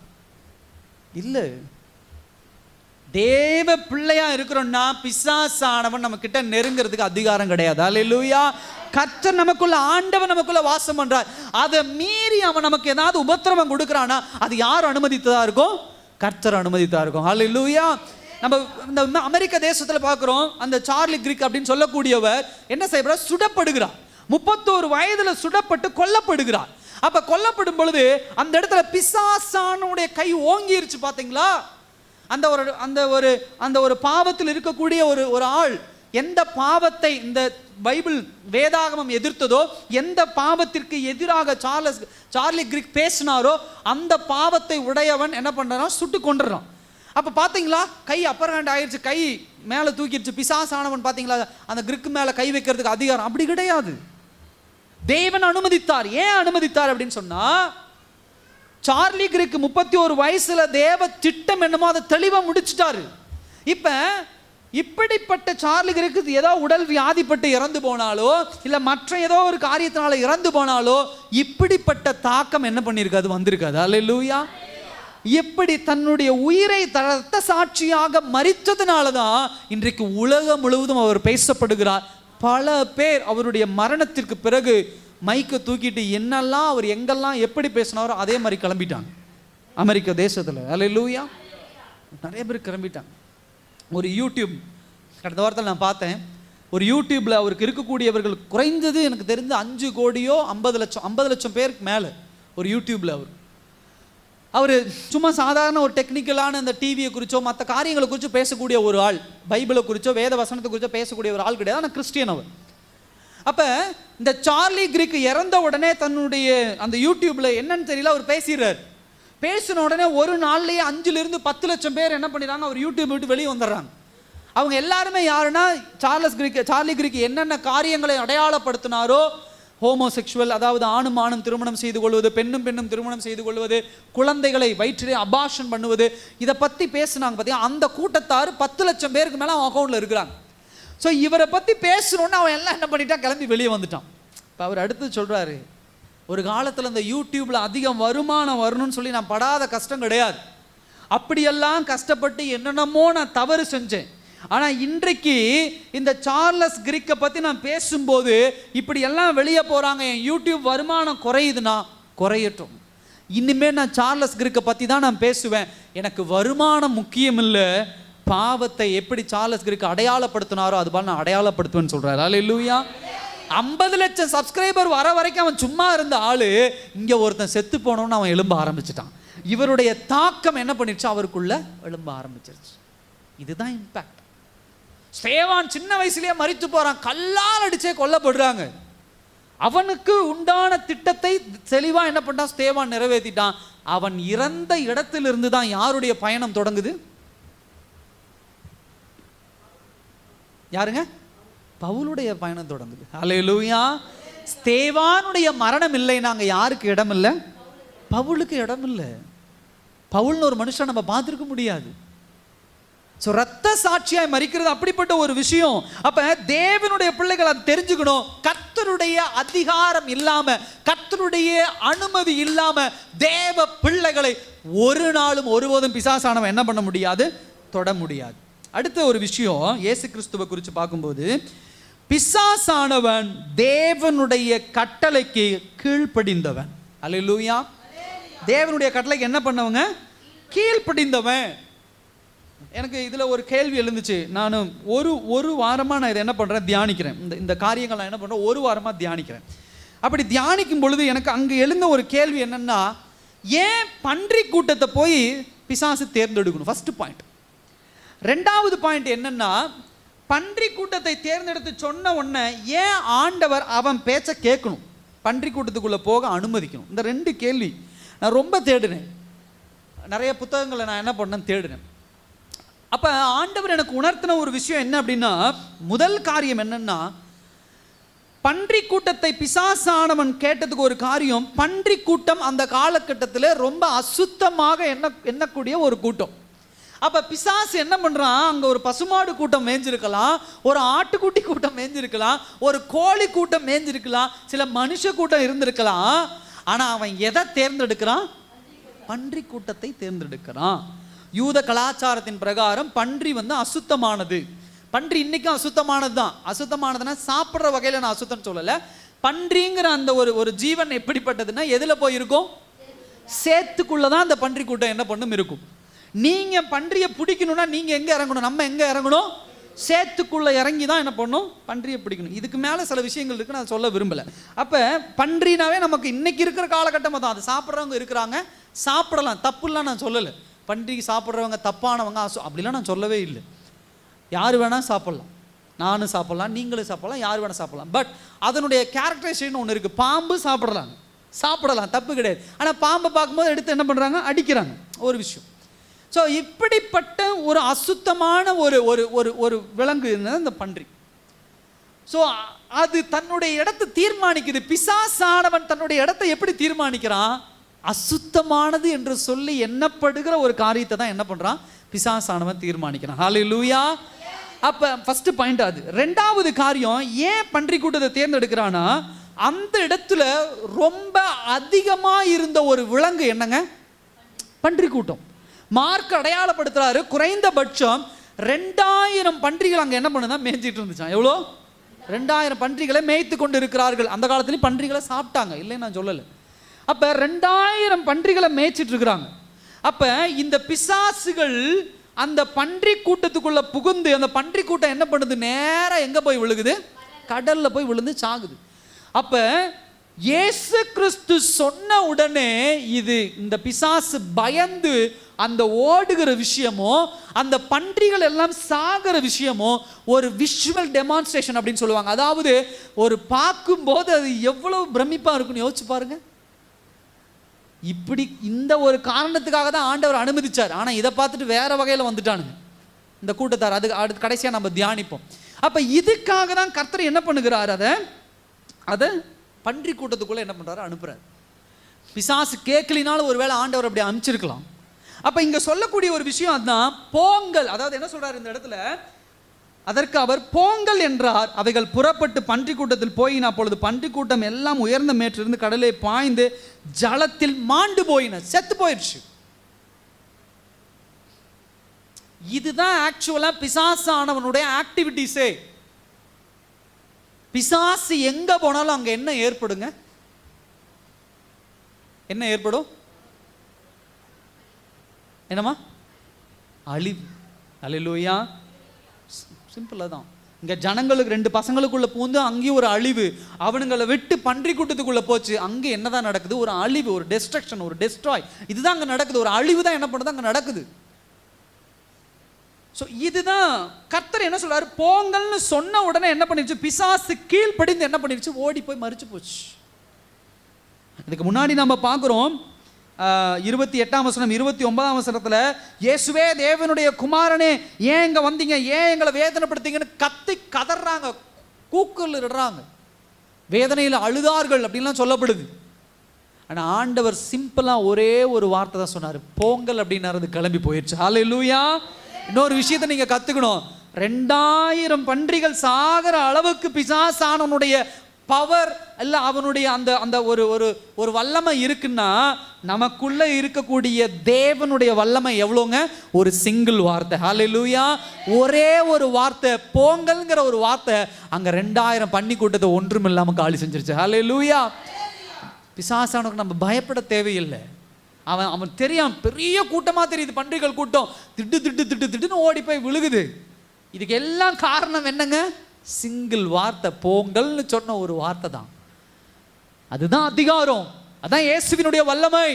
இல்லை, தேவ பிள்ளையா இருக்கிறோம்னா பிசாசானவன் நம்ம கிட்ட நெருங்கிறதுக்கு அதிகாரம் கிடையாது. ஹல்லேலூயா. கர்த்தர் நமக்குள்ள, ஆண்டவன் நமக்குள்ள வாசம் பண்றார். அதை மீறி அவன் நமக்கு ஏதாவது உபத்திரவம் கொடுக்கறானா அது யார் அனுமதித்ததா இருக்கும்? கர்த்தர் அனுமதித்தா இருக்கும். ஹல்லேலூயா. நம்ம இந்த அமெரிக்க தேசத்துல பார்க்கிறோம், அந்த சார்லி கிரிக் அப்படின்னு சொல்லக்கூடியவர் என்ன செய்யறார்? சுடப்படுகிறார். 31 வயதுல சுடப்பட்டு கொல்லப்படுகிறார். அப்ப கொல்லப்படும் பொழுது அந்த இடத்துல பிசாசானுடைய கை ஓங்கிருச்சு. பாத்தீங்களா? அந்த ஒரு பாவத்தில் இருக்கக்கூடிய ஒரு ஆள் எந்த பாவத்தை இந்த பைபிள் வேதாகமம் எதிர்த்ததோ, எந்த பாவத்திற்கு எதிராக சார்லி கிரிக் பேசினாரோ அந்த பாவத்தை உடையவன் என்ன பண்றான்? சுட்டு கொண்டுறான். அப்ப பாத்தீங்களா? கை அப்பர் ஹேண்ட் ஆயிடுச்சு, கை மேல தூக்கிடுச்சு. பிசாசானவன் பாத்தீங்களா அந்த கிரிக் மேல கை வைக்கிறதுக்கு அதிகாரம் அப்படி கிடையாது. தேவன் அனுமதித்தார். ஏன் அனுமதித்தார் அப்படின்னு சொன்னா, சார்லி கிரிக் 31 வயசுல தேவ திட்டம் என்னமோ அதை தெளிவா முடிச்சுட்டாரு. இப்ப இப்படிப்பட்ட சார்லி கிரிக் ஏதோ உடல் வியாதிப்பட்டு இறந்து போனாலோ இல்ல மற்ற ஏதோ ஒரு காரியத்தினால இறந்து போனாலோ இப்படிப்பட்ட தாக்கம் என்ன பண்ணிருக்காது? வந்திருக்காது. அல்லேலூயா. எப்படி தன்னுடைய உயிரை ரத்த சாட்சியாக மரித்ததுனாலதான் இன்றைக்கு உலகம் முழுவதும் அவர் பேசப்படுகிறார். பல பேர் அவருடைய மரணத்திற்கு பிறகு மைக்கை தூக்கிட்டு என்னெல்லாம் அவர் எங்கெல்லாம் எப்படி பேசினாரோ அதே மாதிரி கிளம்பிட்டாங்க அமெரிக்க தேசத்துல. அல்லேலூயா. நிறைய பேர் கிளம்பிட்டாங்க. ஒரு யூடியூப் கடந்த வாரத்தில் நான் பார்த்தேன். ஒரு யூடியூப்ல அவருக்கு இருக்கக்கூடியவர்கள் குறைந்தது எனக்கு தெரிஞ்சு 5 கோடியோ 50 லட்சம் பேருக்கு மேலே ஒரு யூடியூப்ல அவர் சும்மா சாதாரண ஒரு டெக்னிக்கலான அந்த டிவியை குறிச்சோ மற்ற காரியங்களை குறிச்சோ பேசக்கூடிய ஒரு ஆள், பைபிளை குறிச்சோ வேத வசனத்தை குறிச்சோ பேசக்கூடிய ஒரு ஆள் கிடையாது. ஆனால் கிறிஸ்டியன் அவர். அப்ப இந்த சார்லி கிரிக் இறந்த உடனே தன்னுடைய அந்த யூடியூப்ல என்னன்னு தெரியல அவர் பேசிடுறாரு. பேசின உடனே ஒரு நாள்லயே 5 to 10 லட்சம் பேர் என்ன பண்ணிடுறாங்க? அவர் யூடியூப் விட்டு வெளியே வந்துடுறாங்க. அவங்க எல்லாருமே யாருன்னா சார்லி கிரிக் என்னென்ன காரியங்களை அடையாளப்படுத்தினாரோ, ஹோமோசெக்சுவல், அதாவது ஆணும் ஆணும் திருமணம் செய்து கொள்வது, பெண்ணும் பெண்ணும் திருமணம் செய்து கொள்வது, குழந்தைகளை வயிற்றிலே அபார்ஷன் பண்ணுவது, இதை பத்தி பேசினாங்க. பார்த்தீங்கன்னா அந்த கூட்டத்தார் 10 லட்சம் பேருக்கு மேல அவன் அக்கௌண்ட்ல இருக்கிறாங்க. ஸோ இவரை பத்தி பேசணும்னு அவன் எல்லாம் என்ன பண்ணிட்டான்? கிளம்பி வெளியே வந்துட்டான். இப்போ அவர் அடுத்து சொல்றாரு, ஒரு காலத்தில் இந்த யூடியூப்ல அதிகம் வருமானம் வரணும்னு சொல்லி நான் படாத கஷ்டம் கிடையாது. அப்படியெல்லாம் கஷ்டப்பட்டு என்னென்னமோ நான் தவறு செஞ்சேன். ஆனால் இன்றைக்கு இந்த சார்லஸ் கிரிக்கை பற்றி நான் பேசும்போது இப்படி எல்லாம் வெளியே போகிறாங்க, என் யூடியூப் வருமானம் குறையுதுன்னா குறையட்டும். இனிமேல் நான் சார்லஸ் கிரிக்கை பற்றி தான் நான் பேசுவேன். எனக்கு வருமானம் முக்கியம் இல்லை, பாவத்தை எப்படி சார்லஸ் கிரிக் அடையாளப்படுத்தினாரோ அது போல நான் அடையாளப்படுத்துவேன்னு சொல்கிறார். அல்லேலூயா. 50 லட்சம் சப்ஸ்கிரைபர் வர வரைக்கும் அவன் சும்மா இருந்த ஆளு இங்க ஒருத்தன் செத்து போனோன்னு அவன் எழும்ப ஆரம்பிச்சிட்டான். இவருடைய தாக்கம் என்ன பண்ணிடுச்சு, அவருக்குள்ள எழும்ப ஆரம்பிச்சிருச்சு. இதுதான் இம்பாக்ட். ஸ்தேவான் சின்ன வயசுலயே மரித்து போறான், கல்லால் அடிச்சே கொல்லப்படுறாங்க. அவனுக்கு உண்டான திட்டத்தை தெளிவா என்ன பண்ணான், ஸ்தேவான் நிறைவேற்றிட்டான். அவன் இறந்த இடத்திலிருந்து தான் யாருடைய பயணம் தொடங்குது, யாருங்க, பவுலுடைய பயணம் தொடங்குது. அல்லேலூயா. ஸ்தேவானுடைய மரணம் இல்லை, நாங்க யாருக்கு இடம் இல்லை, பவுலுக்கு இடம் இல்லை. பவுல்னு ஒரு மனுஷன் நம்ம பார்த்துருக்க முடியாது. ரத்த சாட்சியாய் மரிக்கிறது அப்படிப்பட்ட ஒரு விஷயம். அப்ப தேவனுடைய பிள்ளைகள் அதை தெரிஞ்சுக்கணும். கர்த்தருடைய அதிகாரம் இல்லாம, கர்த்தருடைய அனுமதி இல்லாம தேவ பிள்ளைகளை ஒரு நாளும் ஒருபோதும் பிசாசானவன் என்ன பண்ண முடியாது, தொட முடியாது. அடுத்த ஒரு விஷயம், இயேசு கிறிஸ்துவை குறித்து பார்க்கும்போது, பிசாசானவன் தேவனுடைய கட்டளைக்கு கீழ்ப்படிந்தவன். அல்லேலூயா. தேவனுடைய கட்டளைக்கு என்ன பண்ணவங்க, கீழ்ப்படிந்தவன். எனக்கு இதில் ஒரு கேள்வி எழுந்துச்சு. நான் ஒரு வாரமாக நான் இதை என்ன பண்ணுறேன், தியானிக்கிறேன். இந்த காரியங்கள் நான் என்ன பண்ணுறேன், ஒரு வாரமாக தியானிக்கிறேன். அப்படி தியானிக்கும் பொழுது எனக்கு அங்கே எழுந்த ஒரு கேள்வி என்னென்னா, ஏன் பன்றி கூட்டத்தை போய் பிசாசு தேர்ந்தெடுக்கணும், ஃபர்ஸ்ட் பாயிண்ட். ரெண்டாவது பாயிண்ட் என்னென்னா, பன்றி கூட்டத்தை தேர்ந்தெடுத்து சொன்ன உடனே ஏன் ஆண்டவர் அவன் பேச்சை கேட்கணும், பன்றி கூட்டத்துக்குள்ளே போக அனுமதிக்கணும். இந்த ரெண்டு கேள்வி நான் ரொம்ப தேடினேன். நிறைய புத்தகங்களை நான் என்ன பண்ணேன், தேடினேன். அப்போ ஆண்டவர் எனக்கு உணர்த்தின ஒரு விஷயம் என்ன அப்படின்னா, முதல் காரியம் என்னன்னா, பன்றி கூட்டத்தை பிசாசானவன் கேட்டதுக்கு ஒரு காரியம், பன்றி கூட்டம் அந்த காலகட்டத்தில் ரொம்ப அசுத்தமாக எண்ணக்கூடிய ஒரு கூட்டம். அப்போ பிசாசு என்ன பண்ணுறான், அங்கே ஒரு பசுமாடு கூட்டம் மேய்ஞ்சிருக்கலாம், ஒரு ஆட்டுக்குட்டி கூட்டம் மேய்ஞ்சிருக்கலாம், ஒரு கோழி கூட்டம் மேய்ஞ்சிருக்கலாம், சில மனுஷ கூட்டம் இருந்திருக்கலாம். ஆனால் அவன் எதை தேர்ந்தெடுக்கிறான், பன்றி கூட்டத்தை தேர்ந்தெடுக்கிறான். யூத கலாச்சாரத்தின் பிரகாரம் பன்றி அசுத்தமானது. பன்றி இன்னைக்கும் அசுத்தமானது தான். அசுத்தமானதுன்னா சாப்பிட்ற வகையில் நான் அசுத்தம் சொல்லலை. பன்றிங்கிற அந்த ஒரு ஜீவன் எப்படிப்பட்டதுன்னா, எதில் போய் இருக்கும், சேத்துக்குள்ளே தான் அந்த பன்றி கூட்டம் என்ன பண்ணும் இருக்கும். நீங்கள் பன்றியை பிடிக்கணும்னா நீங்கள் எங்கே இறங்கணும், நம்ம எங்கே இறங்கணும், சேத்துக்குள்ளே இறங்கி தான் என்ன பண்ணணும், பன்றியை பிடிக்கணும். இதுக்கு மேலே சில விஷயங்கள் இருக்குது, நான் சொல்ல விரும்பலை. அப்போ பன்றினாவே நமக்கு இன்னைக்கு இருக்கிற காலகட்டமாக தான். அது சாப்பிட்றவங்க இருக்கிறாங்க, சாப்பிடலாம், தப்புலாம் நான் சொல்லலை. பன்றிக்கு சாப்பிட்றவங்க தப்பானவங்க அப்படிலாம் நான் சொல்லவே இல்லை. யார் வேணால் சாப்பிட்லாம், நானும் சாப்பிட்லாம், நீங்களும் சாப்பிட்லாம், யார் வேணால் சாப்பிட்லாம். பட் அதனுடைய கேரக்டரைசேஷன் ஒன்று இருக்குது. பாம்பு சாப்பிடலாம், தப்பு கிடையாது. ஆனால் பாம்பை பார்க்கும்போது எடுத்து என்ன பண்ணுறாங்க, அடிக்கிறாங்க, ஒரு விஷயம். ஸோ இப்படிப்பட்ட ஒரு அசுத்தமான ஒரு ஒரு ஒரு ஒரு விலங்கு இந்த பன்றி. ஸோ அது தன்னுடைய இடத்தை தீர்மானிக்குது. பிசாசானவன் தன்னுடைய இடத்தை எப்படி தீர்மானிக்கிறான், அசுத்தமானது என்று சொல்லி எண்ணப்படுகிற ஒரு காரியத்தை தான் என்ன பண்றான், பிசாசானவன் தீர்மானிக்கிறான். ஹல்லேலூயா. அப்ப ஃபர்ஸ்ட் பாயிண்ட் அது. ரெண்டாவது காரியம், ஏன் பன்றி கூட்டத்தை தேர்ந்தெடுக்கிறானா, அந்த இடத்துல ரொம்ப அதிகமா இருந்த ஒரு விலங்கு என்னங்க, பன்றி கூட்டம். மார்க் அடையாளப்படுத்துறாரு, குறைந்தபட்சம் 2000 பன்றிகள் அங்க என்ன பண்ணுதான், மேய்ஞ்சிட்டு இருந்துச்சான். எவ்வளோ, 2000 பன்றிகளை மேய்த்து கொண்டு இருக்கிறார்கள். அந்த காலத்துலயும் பன்றிகளை சாப்பிட்டாங்க, இல்லைன்னு நான் சொல்லலை. அப்ப 2000 பன்றிகளை மேய்ச்சிட்டு இருக்கிறாங்க. அப்ப இந்த பிசாசுகள் அந்த பன்றி கூட்டத்துக்குள்ள புகுந்து, அந்த பன்றி கூட்டம் என்ன பண்ணுது, நேரா எங்க போய் விழுகுது, கடல்ல போய் விழுந்து சாகுது. அப்ப இயேசு கிறிஸ்து சொன்ன உடனே இது இந்த பிசாசு பயந்து அந்த ஓடுகிற விஷயமோ, அந்த பன்றிகள் எல்லாம் சாகிற விஷயமோ ஒரு விஷுவல் டெமான்ஸ்ட்ரேஷன் அப்படின்னு சொல்லுவாங்க. அதாவது ஒரு பார்க்கும்போது அது எவ்வளவு பிரமிப்பா இருக்குன்னு யோசிச்சு பாருங்க. இப்படி இந்த ஒரு காரணத்துக்காக தான் ஆண்டவர் அனுமதிச்சார். ஆனால் இதை பார்த்துட்டு வேற வகையில் வந்துட்டானுங்க இந்த கூட்டத்தார். அது கடைசியாக நம்ம தியானிப்போம். அப்போ இதுக்காக தான் கர்த்தர் என்ன பண்ணுகிறார், அதை பன்றி கூட்டத்துக்குள்ளே என்ன பண்ணுறாரு, அனுப்புகிறார். பிசாசு கேட்கலினாலும் ஒருவேளை ஆண்டவர் அப்படி அனுப்பிச்சிருக்கலாம். அப்போ இங்கே சொல்லக்கூடிய ஒரு விஷயம் அதுதான், போங்கள். அதாவது என்ன சொல்கிறார் இந்த இடத்துல, அதற்கு அவர் போங்கள் என்றார். அவைகள் புறப்பட்டு பன்றி கூட்டத்தில் போயின. அப்பொழுது பன்றி கூட்டம் எல்லாம் உயர்ந்த மேற்றிலிருந்து கடலை பாய்ந்து ஜலத்தில் மாண்டு போயின, செத்து போயிடுச்சு. இதுதான் ஆக்சுவலா பிசாசானவனுடைய ஆக்டிவிட்டிஸே. பிசாசு எங்க போனாலும் அங்க என்ன ஏற்படுங்க, என்ன ஏற்படும், என்னமா, அழிவு. அல்லேலூயா. சிம்பிளாக தான். இங்க ஜனங்களுக்கு 2 பசங்களுக்குள்ள பூந்து அங்கேயும் ஒரு அழிவு, அவனுங்களை விட்டு பன்றி கூட்டத்துக்குள்ள போச்சு, அங்கே என்னதான் நடக்குது? ஒரு அழிவு, ஒரு டெஸ்ட்ரக்ஷன், ஒரு டெஸ்ட்ராய். இதுதான் அங்க நடக்குது. ஒரு அழிவு தான் என்ன பண்ணுது அங்க நடக்குது. ஸோ இதுதான் கர்த்தர் என்ன சொல்றாரு, போங்கல்னு சொன்ன உடனே என்ன பண்ணிருச்சு, பிசாசு கீழ்ப்படிந்து என்ன பண்ணிருச்சு, ஓடி போய் மரிச்சு போச்சு. இதுக்கு முன்னாடி நம்ம பார்க்குறோம் 28ஆம் வசனம் 29ஆம் வசனத்தில், இயேசுவே தேவனுடைய குமாரனே ஏன் இங்கே வந்தீங்க, ஏன் எங்களை வேதனைப்படுத்தீங்கன்னு கத்தி கதறாங்க, கூக்குல இடுறாங்க, வேதனையில் அழுதார்கள் அப்படின்லாம் சொல்லப்படுது. ஆனால் ஆண்டவர் சிம்பிளாக ஒரே ஒரு வார்த்தை தான் சொன்னார், போங்கல் அப்படின்னாரு, கிளம்பி போயிடுச்சு. ஹல்லேலூயா. இன்னொரு விஷயத்தை நீங்கள் கற்றுக்கணும், 2000 பன்றிகள் சாகிற அளவுக்கு பிசாசானவனுடைய பவர் இல்லை, அவனுடைய அந்த அந்த ஒரு ஒரு ஒரு வல்லமை இருக்குன்னா, நமக்குள்ள இருக்கக்கூடிய தேவனுடைய வல்லமை எவ்வளோங்க? ஒரு சிங்கிள் வார்த்தை. ஹல்லேலூயா. ஒரே ஒரு வார்த்தை, போங்கல்ங்கிற ஒரு வார்த்தை அங்கே 2000 பன்னி கூட்டத்தை ஒன்றும் இல்லாமல் காலி செஞ்சிருச்சு. ஹல்லேலூயா. பிசாசானுக்கு நம்ம பயப்பட தேவையில்லை. அவன் தெரியாம பெரிய கூட்டமாக தெரியுது, பன்றிகள் கூட்டம், திட்டு திட்டு திட்டு திட்டுன்னு ஓடி போய் விழுகுது. இதுக்கு எல்லாம் காரணம் என்னங்க? சிங்கிள் வார்த்தை, போங்கல்னு சொன்ன ஒரு வார்த்தை தான். அதுதான் அதிகாரம், அதான் இயேசுவினுடைய வல்லமை.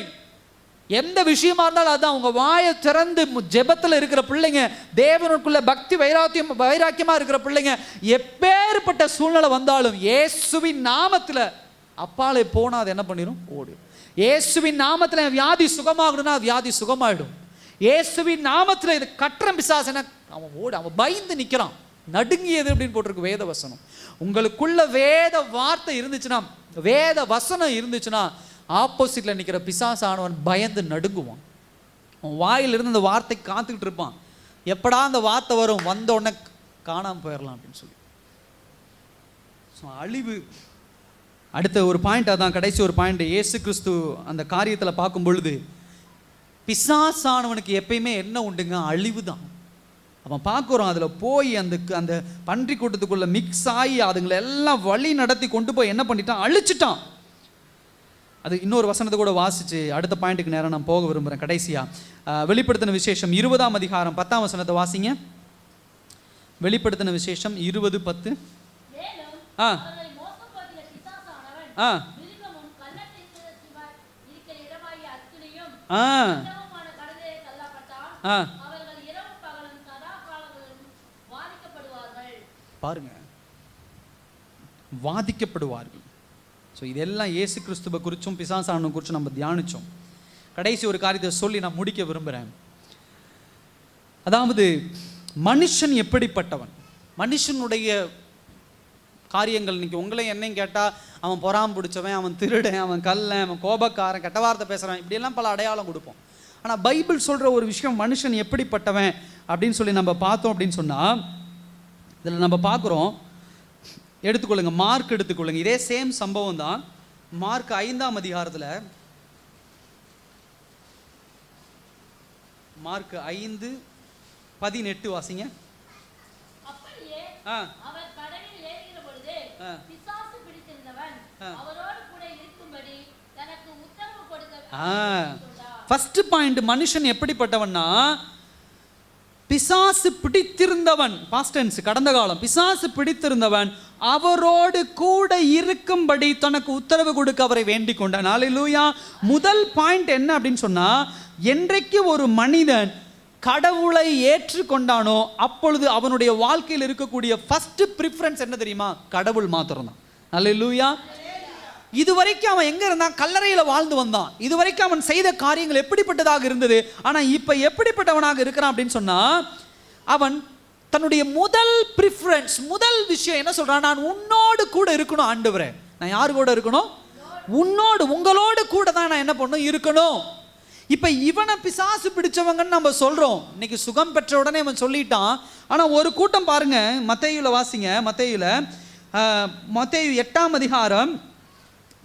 எந்த விஷயமா இருந்தாலும் அதான். உங்க வாயை திறந்து ஜெபத்தில் இருக்கிற பிள்ளைங்க, தேவனுக்குள்ள பக்தி வைராக்கியமா இருக்கிற பிள்ளைங்க, எப்பேற்பட்ட சூழ்நிலை வந்தாலும் இயேசுவின் நாமத்தில் அப்பாலே போனா அது என்ன பண்ணிடும்? ஓடும். இயேசுவின் நாமத்தில் வியாதி சுகமாகணும்னா வியாதி சுகமாயிடும். இயேசுவின் நாமத்தில் இது கட்டுற பிசாசன அவன் ஓடு, அவன் பயந்து நிற்கிறான், நடுங்கியது அப்படின்னு போட்டிருக்கு வேத வசனம். உங்களுக்குள்ள வேத வார்த்தை இருந்துச்சுன்னா, வேத வசனம் இருந்துச்சுன்னா, ஆப்போசிட்ல நிற்கிற பிசாசானவன் பயந்து நடுங்குவான். அவன் வாயிலிருந்து அந்த வார்த்தை காத்துக்கிட்டு இருப்பான், எப்படா அந்த வார்த்தை வரும், வந்த உடனே காணாமல் போயிடலாம் அப்படின்னு சொல்லி. ஸோ அழிவு. அடுத்த ஒரு பாயிண்ட், அதான் கடைசி ஒரு பாயிண்ட். இயேசு கிறிஸ்து அந்த காரியத்தில் பார்க்கும் பொழுது பிசாசானவனுக்கு எப்பயுமே என்ன உண்டுங்க? அழிவு தான். அவன் பார்க்குறோம், அதில் போய் அந்த பன்றி கூட்டத்துக்குள்ளே மிக்ஸ் ஆகி அதுங்களை எல்லாம் வழி நடத்தி கொண்டு போய் என்ன பண்ணிட்டான்? அழிச்சிட்டான். அது இன்னொரு வசனத்தை கூட வாசித்து அடுத்த பாயிண்ட்டுக்கு நேரம் நான் போக விரும்புகிறேன். கடைசியாக வெளிப்படுத்தின விசேஷம் 20ஆம் அதிகாரம் 10ஆம் வசனத்தை வாசிங்க. வெளிப்படுத்தின விசேஷம் 20:10. பாருங்க, வாதிக்கப்படுவார்கள். ஸோ இதெல்லாம் இயேசு கிறிஸ்துவை குறித்தும் பிசாசான குறித்தும் நம்ம தியானித்தோம். கடைசி ஒரு காரியத்தை சொல்லி நான் முடிக்க விரும்புகிறேன். அதாவது மனுஷன் எப்படிப்பட்டவன், மனுஷனுடைய காரியங்கள். இன்னைக்கு உங்களையும் என்னையும் கேட்டால், அவன் பொறாம பிடிச்சவன், அவன் திருடன், அவன் கள்ளன், அவன் கோபக்காரன், கெட்ட வார்த்தை பேசுகிறான், இப்படியெல்லாம் பல அடையாளம் கொடுப்போம். ஆனால் பைபிள் சொல்கிற ஒரு விஷயம், மனுஷன் எப்படிப்பட்டவன் அப்படின்னு சொல்லி நம்ம பார்த்தோம் அப்படின்னு சொன்னால், இதில் நம்ம பார்க்குறோம், எடுத்துக்கொள்ளுங்க, மார்க் எடுத்துக்கொள்ளுங்க, இதே சேம் சம்பவம் தான். மார்க் 5ஆம் அதிகாரத்தில், மார்க் 5:18 வாசிங்க. ஃபர்ஸ்ட் பாயிண்ட், மனுஷன் எப்படிப்பட்டவன்னா, பிசாசு பிடித்திருந்தவன், பாஸ்ட் டென்ஸ், கடந்த காலம், பிசாசு பிடித்திருந்தவன் அவரோடு கூட இருக்கும்படி தனக்கு உத்தரவு கொடுக்க அவரை வேண்டிக் கொண்டான். ஹல்லேலூயா. முதல் பாயிண்ட் என்ன அப்படின்னு சொன்னா, என்றைக்கு ஒரு மனிதன் கடவுளை ஏற்றுக்கொண்டானோ அப்பொழுது அவனுடைய வாழ்க்கையில் இருக்கக்கூடிய ஃபர்ஸ்ட் ப்ரிஃபரன்ஸ் என்ன தெரியுமா? கடவுள் மாத்திரம் தான். ஹல்லேலூயா. இதுவரைக்கும் அவன் எங்க இருந்தான்? கல்லறையில் வாழ்ந்து வந்தான். இதுவரைக்கும் அவன் செய்த காரியங்கள் எப்படிப்பட்டதாக இருந்தது. ஆனால் இப்போ எப்படிப்பட்டவனாக இருக்கிறான் அப்படின்னு சொன்னா, அவன் தன்னுடைய முதல் ப்ரிஃபரன்ஸ், முதல் விஷயம் என்ன சொல்றான்? நான் உன்னோடு கூட இருக்கணும் ஆண்டவரே. நான் யாரு கூட இருக்கணும்? உன்னோடு, உங்களோடு கூட தான் நான் என்ன பண்ணணும்? இருக்கணும். இப்போ இவனை பிசாசு பிடிச்சவங்கன்னு நம்ம சொல்றோம். இன்னைக்கு சுகம் பெற்ற உடனே அவன் சொல்லிட்டான். ஆனால் ஒரு கூட்டம் பாருங்க, மத்தேயுல வாசிங்க, மத்தேயு 8ஆம் அதிகாரம்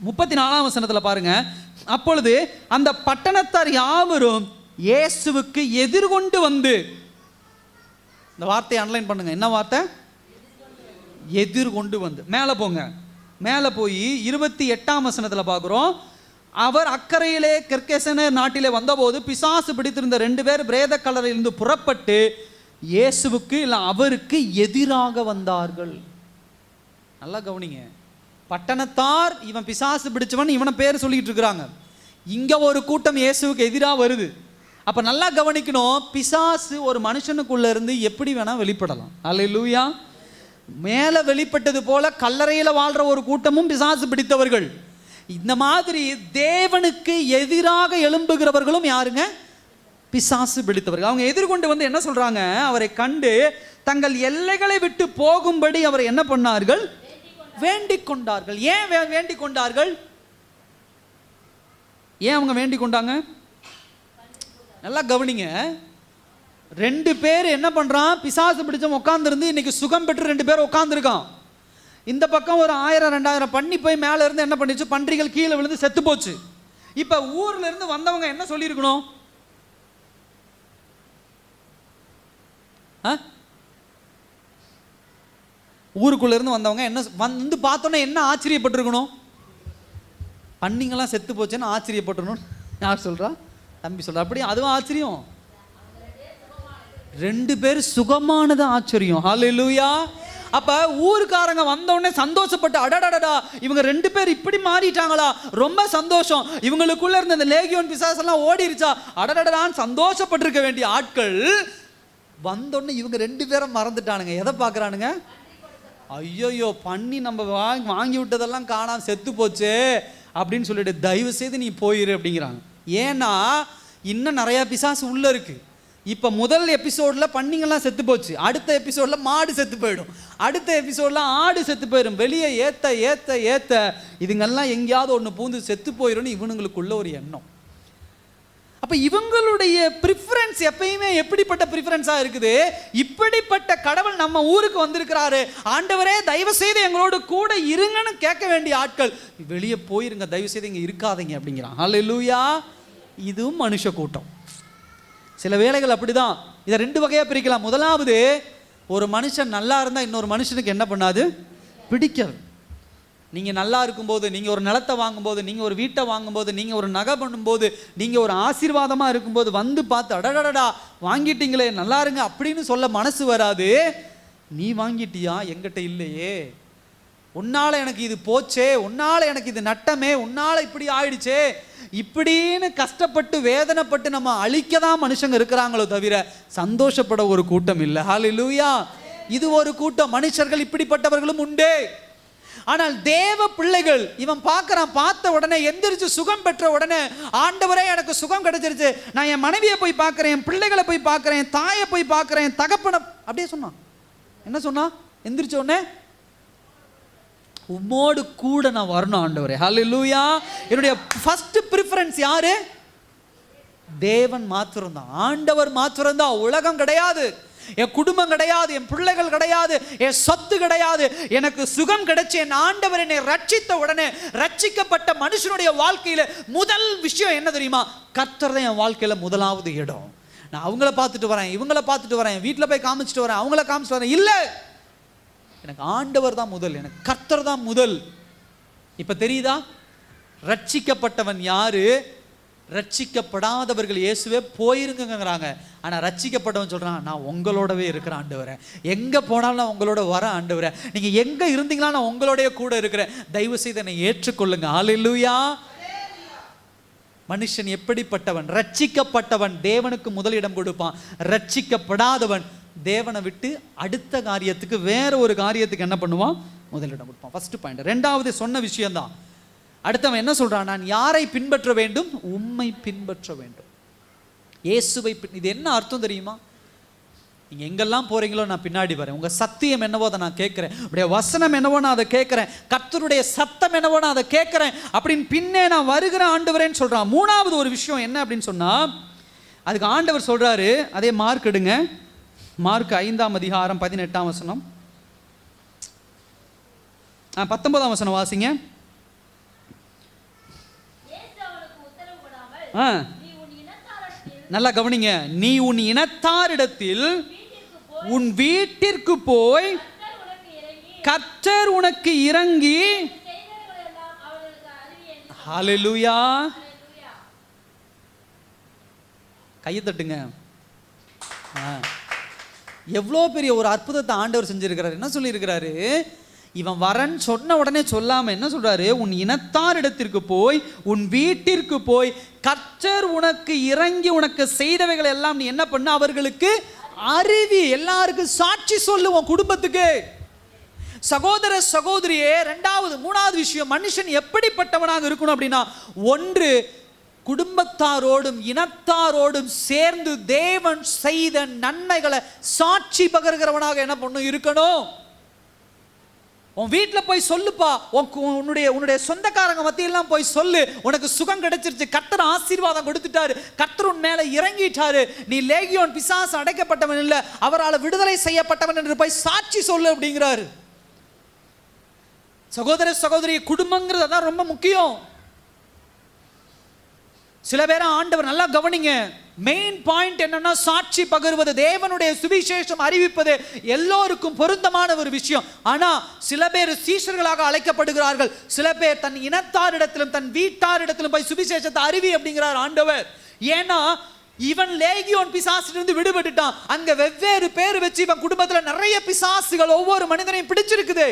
34ஆம் வசனத்தில் பாருங்க. அப்பொழுது அந்த பட்டணத்தார் யாவரும் இயேசுவுக்கு எதிர்கொண்டு வந்து, இந்த வார்த்தையை அண்டர்லைன் பண்ணுங்க, என்ன வார்த்தை? எதிர்கொண்டு வந்து. மேலே போங்க, மேலே போய் 28ஆம் வசனத்தில் பார்க்குறோம். அவர் அக்கறையிலே கெர்கேசனர் நாட்டிலே வந்தபோது பிசாசு பிடித்திருந்த 2 பேர் பிரேத கல்லறையிலிருந்து புறப்பட்டு இயேசுவுக்கு இல்லை அவருக்கு எதிராக வந்தார்கள். நல்லா கவனிங்க, பட்டணத்தார் இவன் பிசாசு பிடிச்சவன் இவனை பேர் சொல்லிட்டு இருக்கிறாங்க. இங்க ஒரு கூட்டம் இயேசுவுக்கு எதிராக வருது. அப்ப நல்லா கவனிக்கணும், பிசாசு ஒரு மனுஷனுக்குள்ள இருந்து எப்படி வேணா வெளிப்படலாம். அல்லேலூயா. மேல வெளிப்பட்டது போல கல்லறையில வாழ்ற ஒரு கூட்டமும் பிசாசு பிடித்தவர்கள். இந்த மாதிரி தேவனுக்கு எதிராக எழும்புகிறவர்களும் யாருங்க? பிசாசு பிடித்தவர்கள். அவங்க எதிர்கொண்டு வந்து என்ன சொல்றாங்க? அவரை கண்டு தங்கள் எல்லைகளை விட்டு போகும்படி அவரை என்ன பண்ணார்கள்? வேண்டிக் கொண்டார்கள். ஏன் வேண்டிக் கொண்டார்கள்? ஏன் அவங்க வேண்டிக் கொண்டாங்க? நல்லா கவனிங்க. 2 பேர் என்ன பண்றான்? பிசாசு பிடிச்சவன் உட்கார்ந்துருந்து இன்னைக்கு சுகம் பெற்று 2 பேர் உட்கார்ந்துருக்கான். இந்த பக்கம் ஒரு 1000-2000 பண்ணி போய் மேல இருந்து என்ன பண்ணிச்சு? பன்றிகள் கீழே விழுந்து செத்து போச்சு. இப்ப ஊர்ல இருந்து வந்தவங்க என்ன சொல்லி இருக்கணும்? ஊருக்குள்ள இருந்து வந்தவங்க என்ன வந்து பார்த்தோன்னே என்ன ஆச்சரியப்பட்டிருக்கணும்? பன்னிங்கெல்லாம் செத்து போச்சுன்னு ஆச்சரியப்பட்டிருக்கணும். யார் சொல்றா? தம்பி சொல்ற. அப்படி அதுவும் ஆச்சரியம். 2 பேர் சுகமானது ஆச்சரியம். ஹல்லேலூயா. அப்ப ஊருக்காரங்க வந்தோடனே சந்தோஷப்பட்டு, அடடடடா இவங்க 2 பேர் இப்படி மாறிட்டாங்களா, ரொம்ப சந்தோஷம், இவங்களுக்குள்ள இருந்த இந்த லேகியோன் பிசாசு எல்லாம் ஓடிருச்சா, அடடடான்னு சந்தோஷப்பட்டிருக்க வேண்டிய ஆட்கள் வந்தோடனே இவங்க 2 பேரும் மறந்துட்டானுங்க. எதை பார்க்கறானுங்க? ஐயோயோ பண்ணி நம்ம வாங்கி விட்டதெல்லாம் காணாம செத்து போச்சு அப்படின்னு சொல்லிட்டு தயவு செய்து நீ போயிரு அப்படிங்கிறாங்க. ஏன்னா இன்னும் நிறைய பிசாசு உள்ள இருக்கு. இப்போ முதல் எபிசோட்ல பன்னிங்கெல்லாம் செத்து போச்சு, அடுத்த எபிசோட்ல மாடு செத்து போயிடும், அடுத்த எபிசோட்ல ஆடு செத்து போயிடும். வெளியே ஏத்த ஏத்த ஏத்த இதுங்கெல்லாம் எங்கேயாவது ஒன்று பூந்து செத்து போயிடும்னு இவனுங்களுக்குள்ள ஒரு எண்ணம். அப்ப இவங்களுடைய ப்ரிஃபரன்ஸ் எப்பயுமே எப்படிப்பட்ட ப்ரிஃபரன்ஸா இருக்குது? இப்படிப்பட்ட கடவுள் நம்ம ஊருக்கு வந்திருக்கிறாரு, ஆண்டவரே தயவு செய்து எங்களோடு கூட இருங்கன்னு கேட்க வேண்டிய ஆட்கள் வெளியே போயிருங்க, தயவு செய்து இங்க இருக்காதீங்க அப்படிங்கிறான். ஹல்லேலூயா. இதுவும் மனுஷ கூட்டம். சில வேளைகள் அப்படிதான். இதை 2 வகையா பிரிக்கலாம். முதலாவது, ஒரு மனுஷன் நல்லா இருந்தா இன்னொரு மனுஷனுக்கு என்ன பண்ணாது? பிடிக்காது. நீங்க நல்லா இருக்கும்போது, நீங்க ஒரு நிலத்தை வாங்கும்போது, நீங்க ஒரு வீட்டை வாங்கும்போது, நீங்க ஒரு நகை பண்ணும்போது, நீங்க ஒரு ஆசீர்வாதமா இருக்கும்போது வந்து பார்த்து அடடடடா வாங்கிட்டீங்களே நல்லா இருங்க அப்படின்னு சொல்ல மனசு வராது. நீ வாங்கிட்டியா, என்கிட்ட இல்லையே, உன்னால எனக்கு இது போச்சே, உன்னால எனக்கு இது நட்டமே, உன்னால இப்படி ஆயிடுச்சே, இப்படின்னு கஷ்டப்பட்டு வேதனைப்பட்டு நம்ம அழிக்க தான் மனுஷங்க இருக்கிறாங்களோ தவிர சந்தோஷப்பட ஒரு கூட்டம் இல்லை. ஹல்லேலூயா. இது ஒரு கூட்டம். மனுஷர்கள் இப்படிப்பட்டவர்களும் உண்டு. ஆனால் தேவ பிள்ளைகள் இவன் பார்க்கறான், பார்த்த உடனே எந்திரிச்சு சுகம் பெற்ற உடனே, ஆண்டவரே எனக்கு சுகம் கிடைச்சிருச்சு, நான் என் மனைவியை போய் பார்க்கிறேன், என் பிள்ளைகளை போய் பார்க்கிறேன், தாயை போய் பார்க்கிறேன், தகப்பனை அப்படியே சொன்னான். என்ன சொன்னா? எந்திரிச்ச உடனே உம்மோடு கூட நான் வரணும் ஆண்டவரே. ஹல்லேலூயா. என்னுடைய ஃபர்ஸ்ட் ப்ரிஃபரன்ஸ் யாரு? தேவன் மாத்திரம்தான், ஆண்டவர் மாத்திரம்தான். உலகம் கிடையாது, என் குடும்பம் கிடையாது, என் பிள்ளைகள் கிடையாது, என் சொத்து கிடையாது. எனக்கு சுகம் கிடைச்சு என் ஆண்டவர் என்னை ரட்சித்த உடனே, ரட்சிக்கப்பட்ட மனுஷனுடைய வாழ்க்கையில முதல் விஷயம் என்ன தெரியுமா? கர்த்தர் தான் என் வாழ்க்கையில முதலாவது இடம். நான் அவங்கள பார்த்துட்டு வரேன், இவங்கள பார்த்துட்டு வரேன், வீட்டில் போய் காமிச்சிட்டு வரேன், அவங்கள காமிச்சிட்டு வரேன், இல்லை, எனக்கு ஆண்டவர் தான் முதல், எனக்கு கர்த்தர் தான் முதல். இப்ப தெரியுதா? ரட்சிக்கப்பட்டவன் யாரு? ரட்சிக்கப்படாதவர்கள் இயேசுவே போயிருங்கிறாங்க. ஆனா ரட்சிக்கப்பட்டவன் சொல்றான், நான் உங்களோடவே இருக்கிறேன் ஆண்டவரே, எங்க போனாலும் நான் உங்களோட வர ஆண்டவரே, நீங்க எங்க இருந்தீங்களா நான் உங்களோடய கூட இருக்கிறேன், தயவு செய்து என்னை ஏற்றுக்கொள்ளுங்க. ஹல்லேலூயா. மனுஷன் எப்படிப்பட்டவன்? ரட்சிக்கப்பட்டவன் தேவனுக்கு முதலிடம் கொடுப்பான். ரட்சிக்கப்படாதவன் தேவனை விட்டு அடுத்த காரியத்துக்கு, வேற ஒரு காரியத்துக்கு என்ன பண்ணுவான்? முதலிடம் கொடுப்பான். First point. 2வது சொன்ன விஷயம்தான். அடுத்தவன் என்ன சொல்றான்? நான் யாரை பின்பற்ற வேண்டும்? உம்மை பின்பற்ற வேண்டும், இயேசுவை. இது என்ன அர்த்தம் தெரியுமா? நீங்க எங்கெல்லாம் போறீங்களோ நான் பின்னாடி வரேன், உங்க சத்தியம் என்னவோ அதை நான் கேட்கிறேன், உடைய வசனம் என்னவோ நான் அதை கேட்கிறேன், கர்த்தருடைய சத்தம் என்னவோ நான் அதை கேட்கிறேன் அப்படின்னு பின்னே நான் வருகிற ஆண்டவரேன்னு சொல்றான். 3வது ஒரு விஷயம் என்ன அப்படின்னு சொன்னா, அதுக்கு ஆண்டவர் சொல்றாரு, அதே மார்க் எடுங்க, மார்க் 5ஆம் அதிகாரம் 18ஆம் வசனம், 19ஆம் வசனம் வாசிங்க. நல்லா கவனிங்க. நீ உன் இனத்தாரிடத்தில் உன் வீட்டிற்கு போய் கர்த்தர் உனக்கு இறங்கி. ஹல்லேலூயா. கையை தட்டுங்க. எவ்வளோ பெரிய ஒரு அற்புதத்தை ஆண்டவர் செஞ்சிருக்கிறார். என்ன சொல்லியிருக்கிறாரு? இவன் வரன் சொன்ன உடனே சொல்லாம என்ன சொல்றாரு? உன் இனத்தாரிடத்திற்கு போய், உன் வீட்டிற்கு போய், கர்த்தர் உனக்கு இறங்கி உனக்கு செய்தவைகள் எல்லாம் நீ என்ன பண்ண, அவர்களுக்கு அறிவி, எல்லாருக்கும் சாட்சி சொல்லு உன் குடும்பத்துக்கு. சகோதர சகோதரியே, மூணாவது விஷயம், மனுஷன் எப்படிப்பட்டவனாக இருக்கணும் அப்படின்னா, ஒன்று, குடும்பத்தாரோடும் இனத்தாரோடும் சேர்ந்து தேவன் செய்த நன்மைகளை சாட்சி பகர்கிறவனாக என்ன பண்ணும் இருக்கணும். உன் வீட்டில் போய் சொல்லுப்பா, உன்னுடைய சொந்தக்காரங்க மத்தியெல்லாம் போய் சொல்லு, உனக்கு சுகம் கிடைச்சிருச்சு, கர்த்தர் ஆசீர்வாதம் கொடுத்துட்டாரு, கர்த்தர் உன் மேல இறங்கிட்டாரு, நீ லேகியோன் பிசாசு அடைக்கப்பட்டவன் இல்லை, அவரால் விடுதலை செய்யப்பட்டவன் என்று போய் சாட்சி சொல்லு அப்படிங்கிறாரு. சகோதர சகோதரி, குடும்பங்கிறது தான் ரொம்ப முக்கியம். சில பேரை ஆண்டவர் நல்லா கவனிங்க, மெயின் பாயிண்ட் என்னன்னா சாட்சி பகிர்வது, தேவனுடைய சுவிசேஷம் அறிவிப்பது எல்லோருக்கும் பொருத்தமான ஒரு விஷயம். ஆனா சில பேர் சீஷர்களாக அழைக்கப்படுகிறார்கள், சில பேர் தன் இனத்தாரிடத்திலும் தன் வீட்டாரிடத்திலும் போய் சுவிசேஷத்தை அறிவி அப்படிங்கிறார் ஆண்டவர். ஏன்னா இவன் லேகியோன் பிசாசிலிருந்து விடுபட்டுட்டான், அங்க வெவ்வேறு பேர் வச்சு இவன் குடும்பத்துல நிறைய பிசாசுகள் ஒவ்வொரு மனிதனையும் பிடிச்சிருக்குது.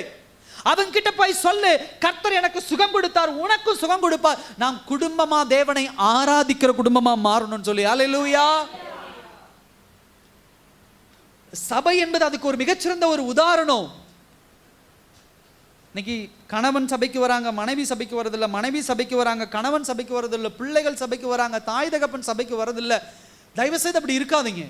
அவன் கிட்ட போய் சொல்லு, கர்த்தர் எனக்கு சுகம் கொடுத்தார், உனக்கும் சுகம் கொடுப்பார், நாம் குடும்பமா தேவனை ஆராதிக்கிற குடும்பமா மாறணும்னு சொல்லி. அல்லேலூயா. சபை என்பது அதுக்கு ஒரு மிகச்சிறந்த ஒரு உதாரணம். இன்னைக்கு கணவன் சபைக்கு வராங்க, மனைவி சபைக்கு வரதில்லை, மனைவி சபைக்கு வராங்க, கணவன் சபைக்கு வரதில்லை, பிள்ளைகள் சபைக்கு வராங்க, தாய் தகப்பன் சபைக்கு வரதில்லை. தயவு செய்து அப்படி இருக்காதீங்க.